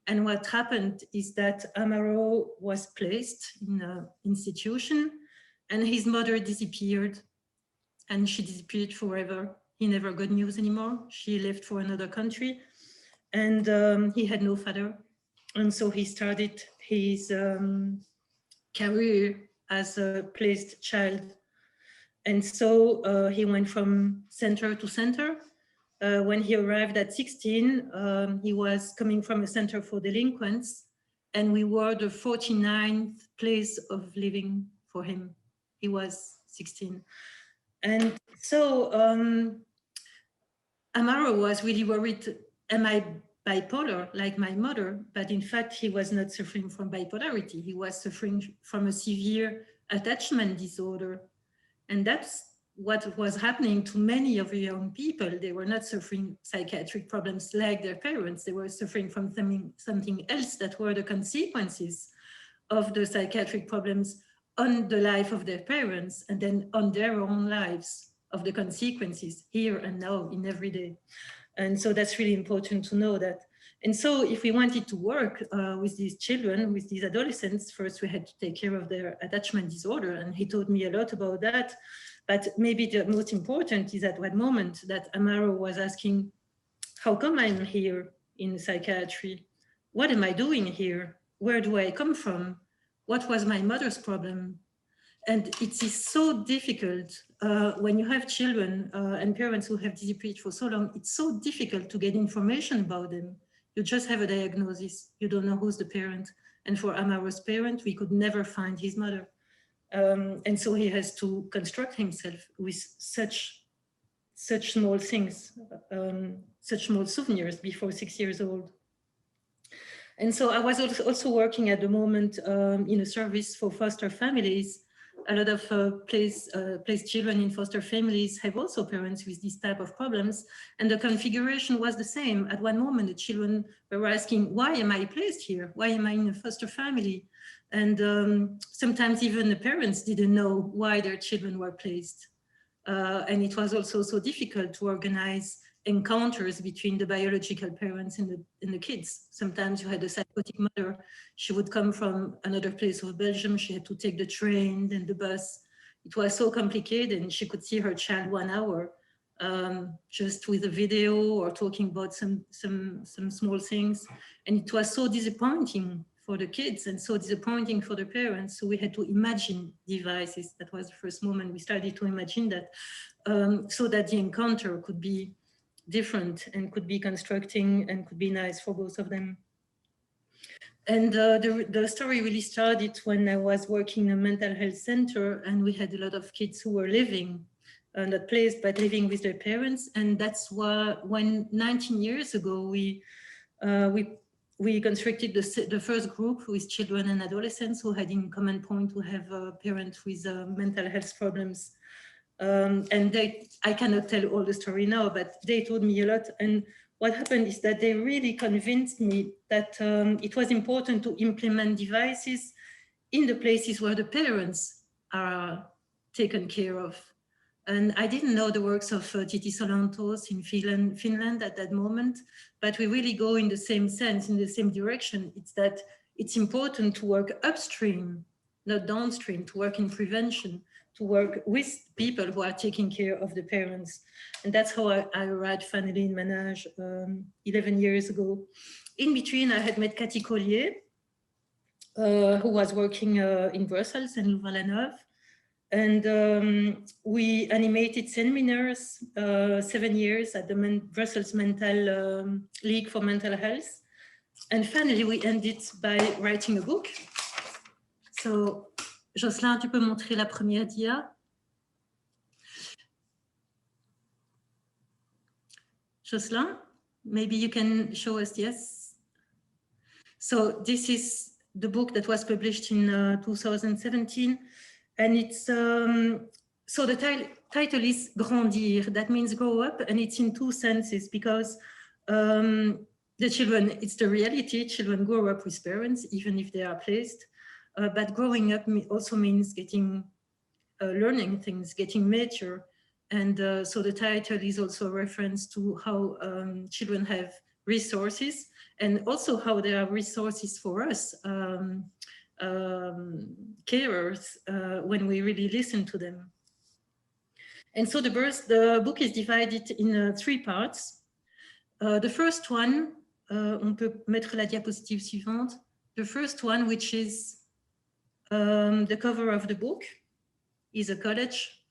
And what happened is that Amaro was placed in an institution and his mother disappeared. And she disappeared forever. He never got news anymore. She left for another country and he had no father. And so he started his career as a placed child. And so he went from center to center. When he arrived at 16, he was coming from a center for delinquents, and we were the 49th place of living for him. He was 16. And so Amaro was really worried, am I bipolar like my mother? But in fact, he was not suffering from bipolarity. He was suffering from a severe attachment disorder. And that's what was happening to many of the young people. They were not suffering psychiatric problems like their parents. They were suffering from something else that were the consequences of the psychiatric problems on the life of their parents and then on their own lives, of the consequences here and now in every day. And so that's really important to know that. And so if we wanted to work with these children, with these adolescents, first we had to take care of their attachment disorder. And he taught me a lot about that. But maybe the most important is at one moment that Amaro was asking, how come I'm here in psychiatry? What am I doing here? Where do I come from? What was my mother's problem? And it is so difficult when you have children and parents who have disappeared for so long, it's so difficult to get information about them. You just have a diagnosis. You don't know who's the parent. And for Amaro's parent, we could never find his mother. And so he has to construct himself with such small things, such small souvenirs before 6 years old. And so I was also working at the moment in a service for foster families a lot of placed children in foster families have also parents with this type of problems, and the configuration was the same. At one moment, the children were asking, why am I placed here? Why am I in a foster family? And sometimes even the parents didn't know why their children were placed. And it was also so difficult to organize encounters between the biological parents and the kids. Sometimes you had a psychotic mother. She would come from another place of Belgium. She had to take the train and the bus. It was so complicated, and she could see her child 1 hour just with a video or talking about some small things. And it was so disappointing for the kids and so disappointing for the parents. So we had to imagine devices. That was the first moment we started to imagine that, so that the encounter could be different and could be constructing and could be nice for both of them. And the story really started when I was working in a mental health center, and we had a lot of kids who were living, not placed, but living with their parents. And that's why when 19 years ago, we constructed the first group with children and adolescents who had in common point to have a parent with mental health problems. And I cannot tell all the story now, but they told me a lot. And what happened is that they really convinced me that it was important to implement devices in the places where the parents are taken care of. And I didn't know the works of Titi Solantos in Finland at that moment, but we really go in the same sense, in the same direction. It's that it's important to work upstream, not downstream, to work in prevention, to work with people who are taking care of the parents. And that's how I arrived finally in Manage 11 years ago. In between, I had met Cathy Collier, who was working in Brussels and Louvain-la-Neuve. And we animated seminars 7 years at the Brussels Mental League for Mental Health. And finally, we ended by writing a book. So, Jocelyn, tu peux montrer la première dia? Jocelyn, maybe you can show us, yes. So this is the book that was published in 2017. And it's, so the title is Grandir, that means grow up, and it's in two senses because the children, it's the reality, children grow up with parents, even if they are placed. But growing up also means getting, learning things, getting mature. And so the title is also a reference to how children have resources and also how there are resources for us, carers, when we really listen to them. And so the book is divided in 3 parts. The first one, on peut mettre la diapositive suivante. The first one, which is the cover of the book, is a college.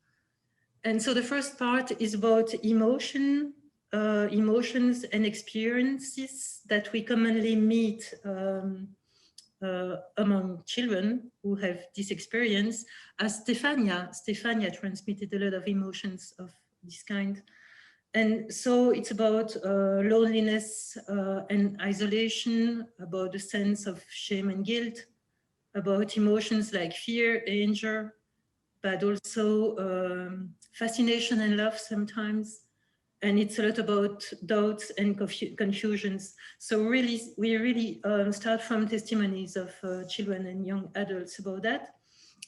And so the first part is about emotions and experiences that we commonly meet among children who have this experience. As Stefania transmitted a lot of emotions of this kind. And so it's about loneliness and isolation, about the sense of shame and guilt, about emotions like fear, anger, but also fascination and love sometimes. And it's a lot about doubts and confusions. So really, we really start from testimonies of children and young adults about that.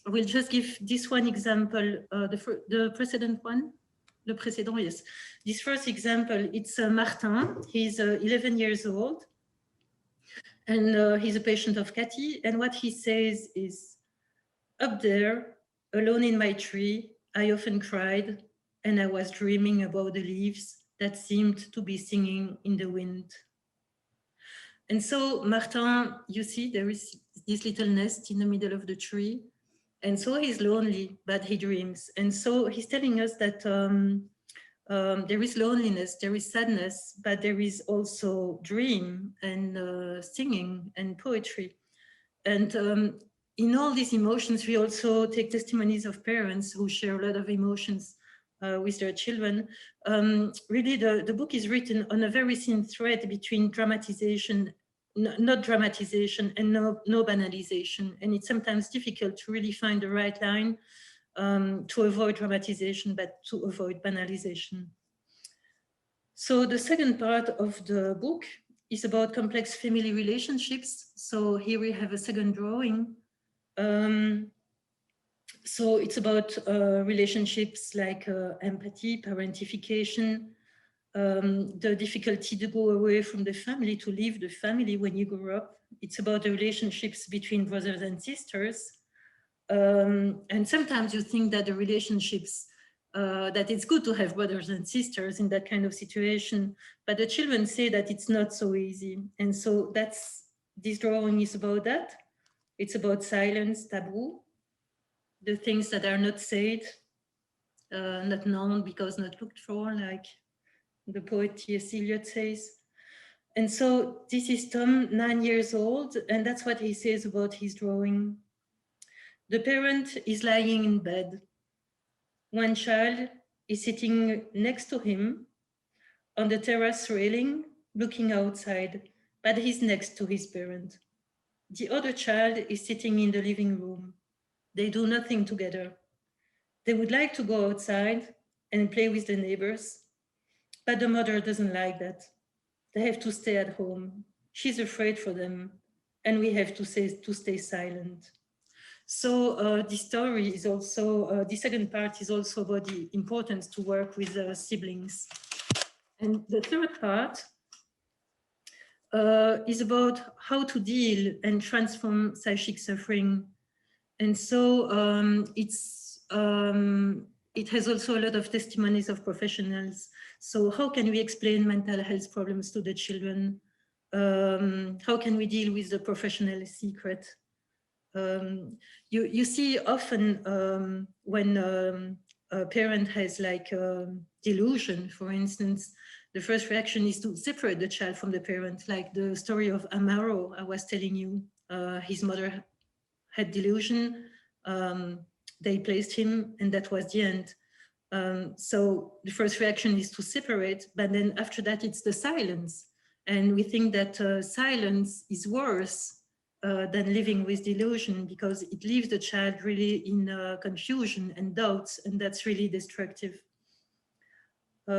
I will just give this one example, the precedent one. Le précédent, yes. This first example, it's Martin. He's 11 years old. And he's a patient of Cathy. And what he says is, up there, alone in my tree, I often cried, and I was dreaming about the leaves that seemed to be singing in the wind. And so Martin, you see, there is this little nest in the middle of the tree. And so he's lonely, but he dreams. And so he's telling us that there is loneliness, there is sadness, but there is also dream and singing and poetry. And in all these emotions, we also take testimonies of parents who share a lot of emotions with their children. Really, the book is written on a very thin thread between dramatization not dramatization and no banalization. And it's sometimes difficult to really find the right line to avoid dramatization, but to avoid banalization. So the second part of the book is about complex family relationships. So here we have a second drawing. So it's about relationships like empathy, parentification, the difficulty to go away from the family, to leave the family when you grow up. It's about the relationships between brothers and sisters. And sometimes you think that the relationships, that it's good to have brothers and sisters in that kind of situation, but the children say that it's not so easy. And so this drawing is about that. It's about silence, taboo, the things that are not said, not known because not looked for, like the poet T.S. Eliot says. And so this is Tom, 9 years old, and that's what he says about his drawing. The parent is lying in bed. One child is sitting next to him on the terrace railing, looking outside, but he's next to his parent. The other child is sitting in the living room. They do nothing together. They would like to go outside and play with the neighbors, but the mother doesn't like that. They have to stay at home. She's afraid for them, and we have to stay silent. So this story is also, the second part is also about the importance to work with siblings. And the third part is about how to deal and transform psychic suffering. And so it has also a lot of testimonies of professionals. So how can we explain mental health problems to the children? How can we deal with the professional secret? You see often when a parent has like delusion, for instance, the first reaction is to separate the child from the parent, like the story of Amaro I was telling you. His mother had delusion, they placed him, and that was the end. So the first reaction is to separate, but then after that it's the silence. And we think that silence is worse than living with delusion, because it leaves the child really in confusion and doubts, and that's really destructive.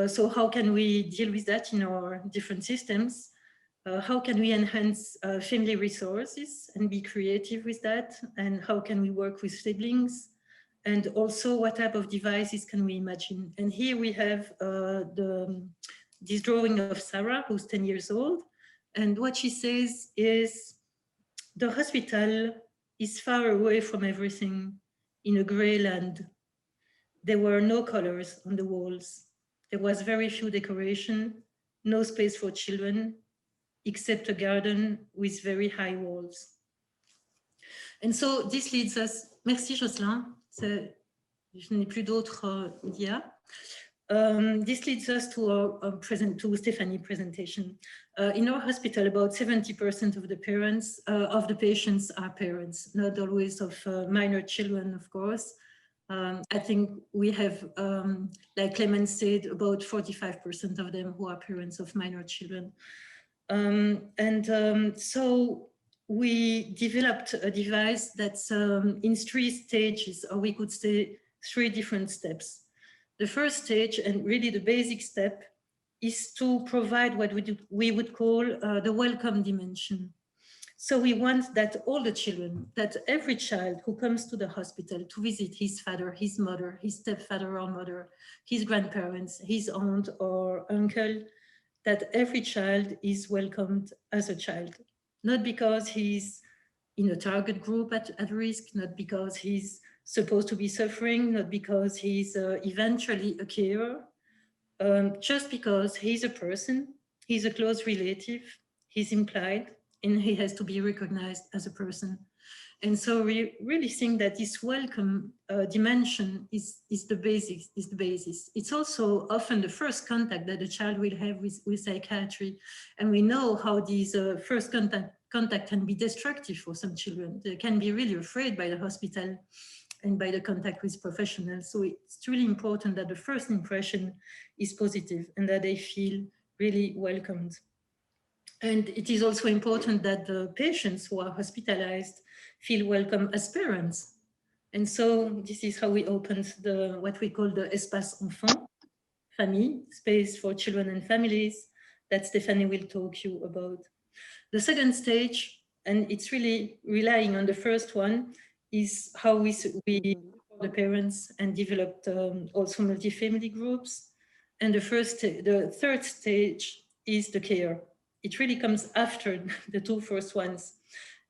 So how can we deal with that in our different systems? How can we enhance family resources and be creative with that? And how can we work with siblings? And also what type of devices can we imagine? And here we have this drawing of Sarah, who's 10 years old. And what she says is, the hospital is far away from everything in a gray land. There were no colors on the walls. There was very few decoration, no space for children, except a garden with very high walls. And so this leads us, merci Jocelyn, je n'ai plus d'autres dia. This leads us to our to Stephanie's presentation. In our hospital, about 70% of the parents, of the patients are parents, not always of minor children, of course. I think we have, like Clement said, about 45% of them who are parents of minor children. So we developed a device that's in 3 stages, or we could say 3 different steps. The first stage, and really the basic step, is to provide what we would call the welcome dimension. So we want that all the children, that every child who comes to the hospital to visit his father, his mother, his stepfather or mother, his grandparents, his aunt or uncle, that every child is welcomed as a child. Not because he's in a target group at risk, not because he's supposed to be suffering, not because he's eventually a carer, just because he's a person, he's a close relative, he's implied, and he has to be recognized as a person. And so we really think that this welcome dimension is the basis. It's also often the first contact that the child will have with psychiatry. And we know how these first contact can be destructive for some children. They can be really afraid by the hospital and by the contact with professionals. So it's really important that the first impression is positive and that they feel really welcomed. And it is also important that the patients who are hospitalized feel welcome as parents. And so this is how we opened what we call the Espace Enfant, famille, space for children and families, that Stephanie will talk you about. The second stage, and it's really relying on the first one, is how we support the parents and developed also multi-family groups. And the third stage is the care. It really comes after the two first ones.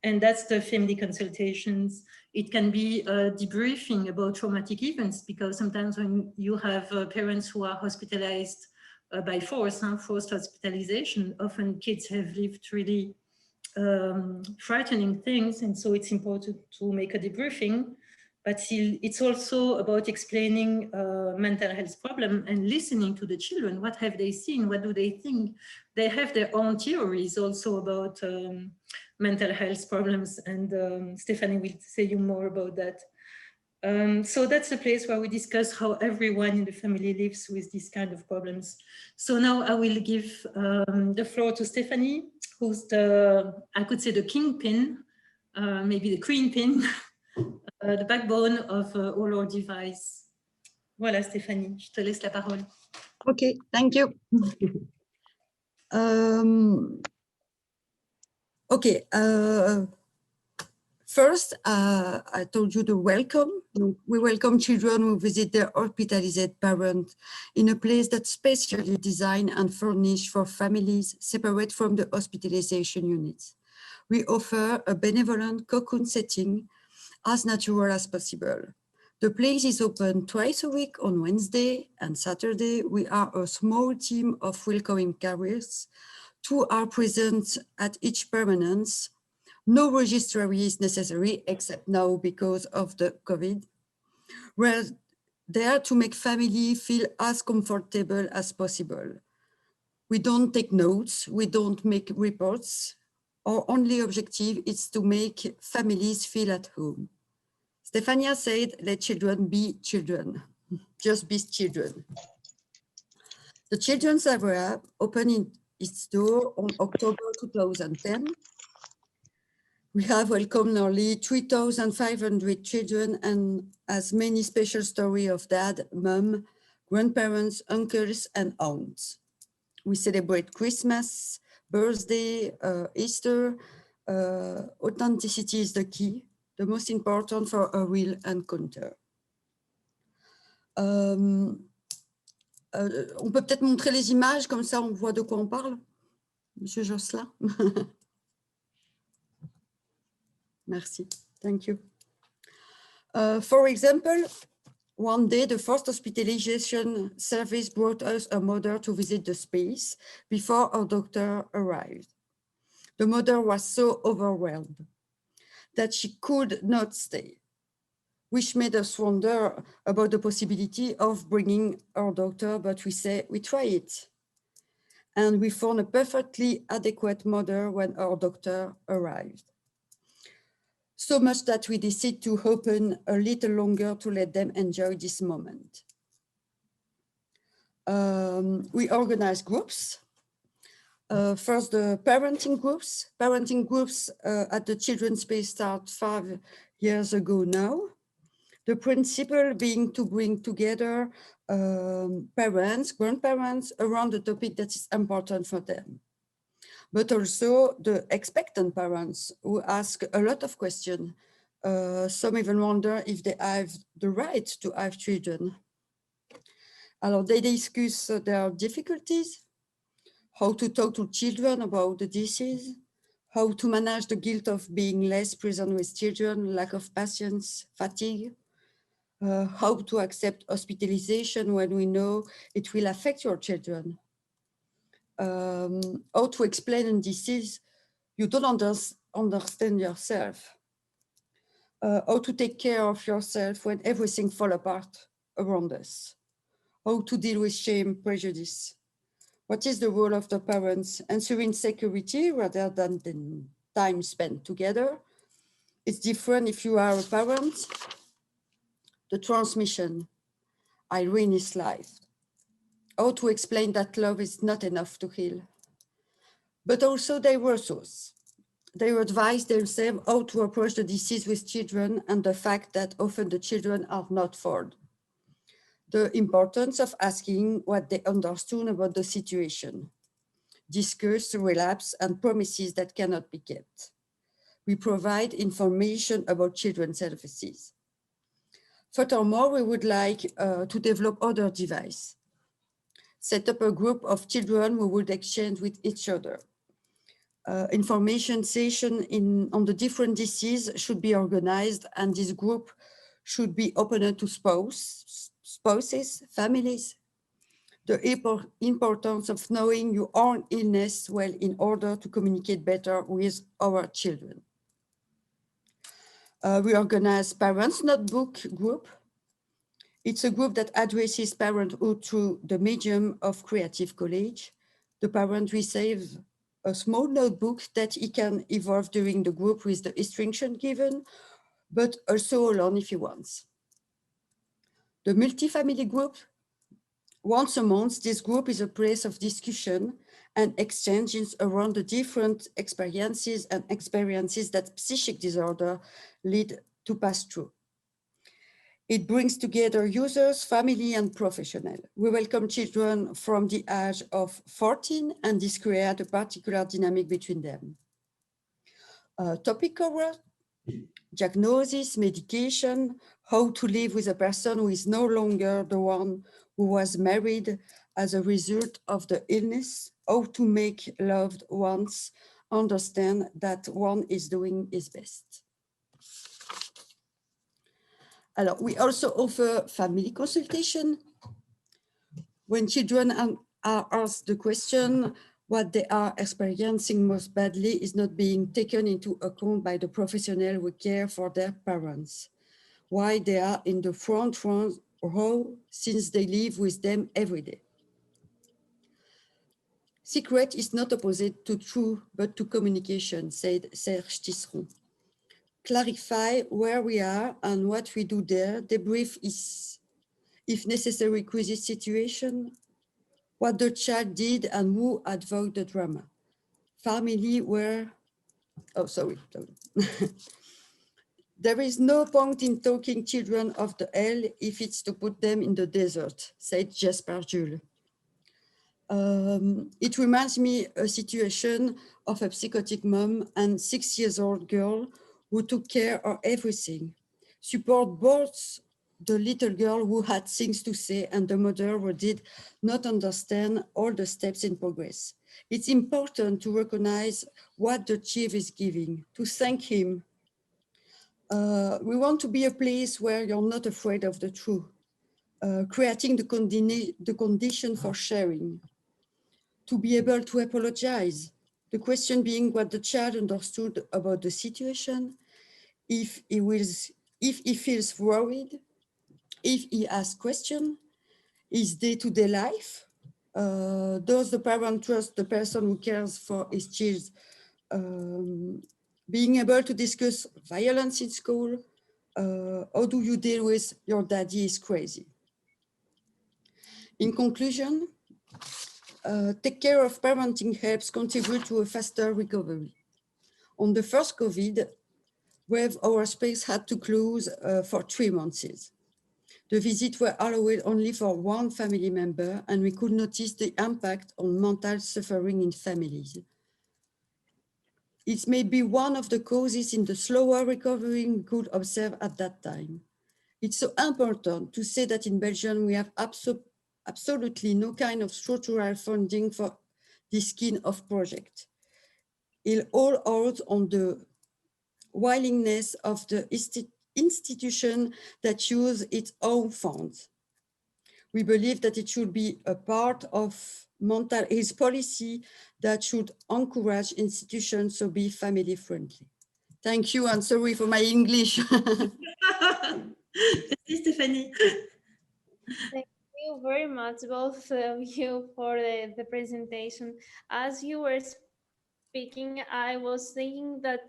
And that's the family consultations. It can be debriefing about traumatic events, because sometimes when you have parents who are hospitalized by forced hospitalization, often kids have lived really frightening things. And so it's important to make a debriefing, but it's also about explaining mental health problem and listening to the children. What have they seen? What do they think? They have their own theories also about mental health problems, and Stephanie will say you more about that. So that's a place where we discuss how everyone in the family lives with these kind of problems. So now I will give the floor to Stephanie, who's I could say the kingpin, maybe the queen pin, the backbone of all our device. Voilà, Stéphanie, je te laisse la parole. Okay, thank you. Okay, first, I told you the welcome. We welcome children who visit their hospitalized parents in a place that's specially designed and furnished for families separate from the hospitalization units. We offer a benevolent cocoon setting as natural as possible. The place is open twice a week on Wednesday and Saturday. We are a small team of welcoming carers. 2 are present at each permanence. No registry is necessary, except now because of the COVID. We're there to make family feel as comfortable as possible. We don't take notes, we don't make reports. Our only objective is to make families feel at home. Stefania said, let children be children, just be children. The Children's Area opened its door on October 2010. We have welcomed nearly 3,500 children and as many special stories of dad, mom, grandparents, uncles, and aunts. We celebrate Christmas, birthday, Easter. Authenticity is the key, the most important for a real encounter. On peut peut-être montrer les images, comme ça on voit de quoi on parle. Monsieur Josselin. Merci, thank you. For example, one day the first hospitalization service brought us a mother to visit the space before our doctor arrived. The mother was so overwhelmed that she could not stay, which made us wonder about the possibility of bringing our doctor, but we say, we try it. And we found a perfectly adequate mother when our doctor arrived. So much that we decided to open a little longer to let them enjoy this moment. We organize groups. First, the parenting groups. Parenting groups at the Children's Space start 5 years ago now. The principle being to bring together parents, grandparents around the topic that is important for them. But also the expectant parents who ask a lot of questions. Some even wonder if they have the right to have children. Alors, they discuss their difficulties, how to talk to children about the disease, how to manage the guilt of being less present with children, lack of patience, fatigue, how to accept hospitalization when we know it will affect your children. How to explain a disease you don't understand yourself. How to take care of yourself when everything falls apart around us. How to deal with shame, prejudice. What is the role of the parents? Answering security rather than the time spent together. It's different if you are a parent. The transmission, Irene's life. How to explain that love is not enough to heal. but also their resource. They advise themselves how to approach the disease with children and the fact that often the children are not told. The importance of asking what they understood about the situation. Discuss the relapse and promises that cannot be kept. We provide information about children's services. Furthermore, we would like to develop other devices. Set up a group of children who would exchange with each other. Information session on the different diseases should be organized, and this group should be open to spouses, families. The importance of knowing your own illness well in order to communicate better with our children. We organize Parents Notebook group. It's a group that addresses parenthood through the medium of Creative College. The parent receives a small notebook that he can evolve during the group with the instruction given, but also alone if he wants. The multi-family group, once a month, this group is a place of discussion and exchanges around the different experiences that psychic disorder lead to pass through. It brings together users, family, and professionals. We welcome children from the age of 14, and this creates a particular dynamic between them. Topic cover: diagnosis, medication, how to live with a person who is no longer the one who was married as a result of the illness, how to make loved ones understand that one is doing his best. We also offer family consultation. When children are asked the question, what they are experiencing most badly is not being taken into account by the professional who care for their parents. Why they are in the front row since they live with them every day. Secret is not opposite to true, but to communication, said Serge Tisseron. Clarify where we are and what we do there. Debrief is, if necessary, crisis situation, what the child did and who avoided the drama. Family where, oh, sorry. There is no point in talking children of the hell if it's to put them in the desert, said Jasper Jules. It reminds me a situation of a psychotic mom and 6-year-old girl who took care of everything, support both the little girl who had things to say and the mother who did not understand all the steps in progress. It's important to recognize what the chief is giving, to thank him. We want to be a place where you're not afraid of the truth, creating the condition for sharing, to be able to apologize. The question being what the child understood about the situation, if he feels worried, if he asks questions, his day-to-day life. Does the parent trust the person who cares for his child? Being able to discuss violence in school. How do you deal with your daddy is crazy? In conclusion, take care of parenting helps contribute to a faster recovery. On the first COVID wave, our space had to close for 3 months. The visits were allowed only for one family member, and we could notice the impact on mental suffering in families. It may be one of the causes in the slower recovery we could observe at that time. It's so important to say that in Belgium, we have absolutely no kind of structural funding for this kind of project. It all out on the willingness of the institution that use its own funds. We believe that it should be a part of mental health policy that should encourage institutions to be family friendly. Thank you, and sorry for my English. Merci Stéphanie. Thank you very much, both of you, for the presentation. As you were speaking, I was thinking that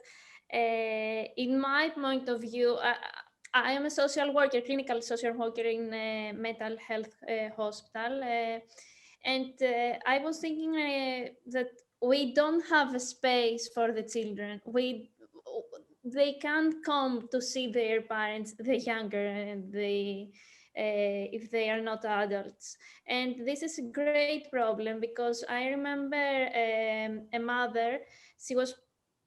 in my point of view, I am a social worker, clinical social worker in a mental health hospital. And I was thinking that we don't have a space for the children. They can't come to see their parents, the younger, and if they are not adults. And this is a great problem, because I remember a mother, she was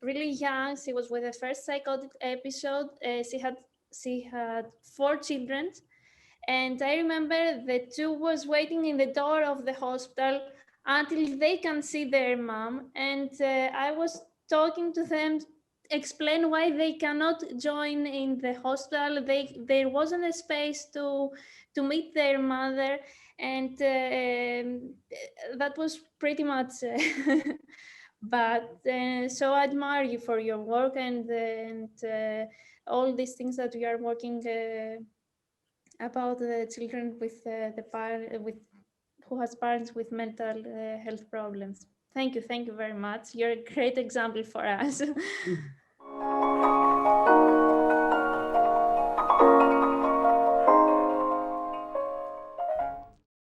really young, she was with the first psychotic episode, she had 4 children, and I remember the 2 was waiting in the door of the hospital until they can see their mom, and I was talking to them, explain why they cannot join in the hospital. There wasn't a space to meet their mother, and that was pretty much but so I admire you for your work and all these things that you are working about the children with who has parents with mental health problems. Thank you very much. You're a great example for us.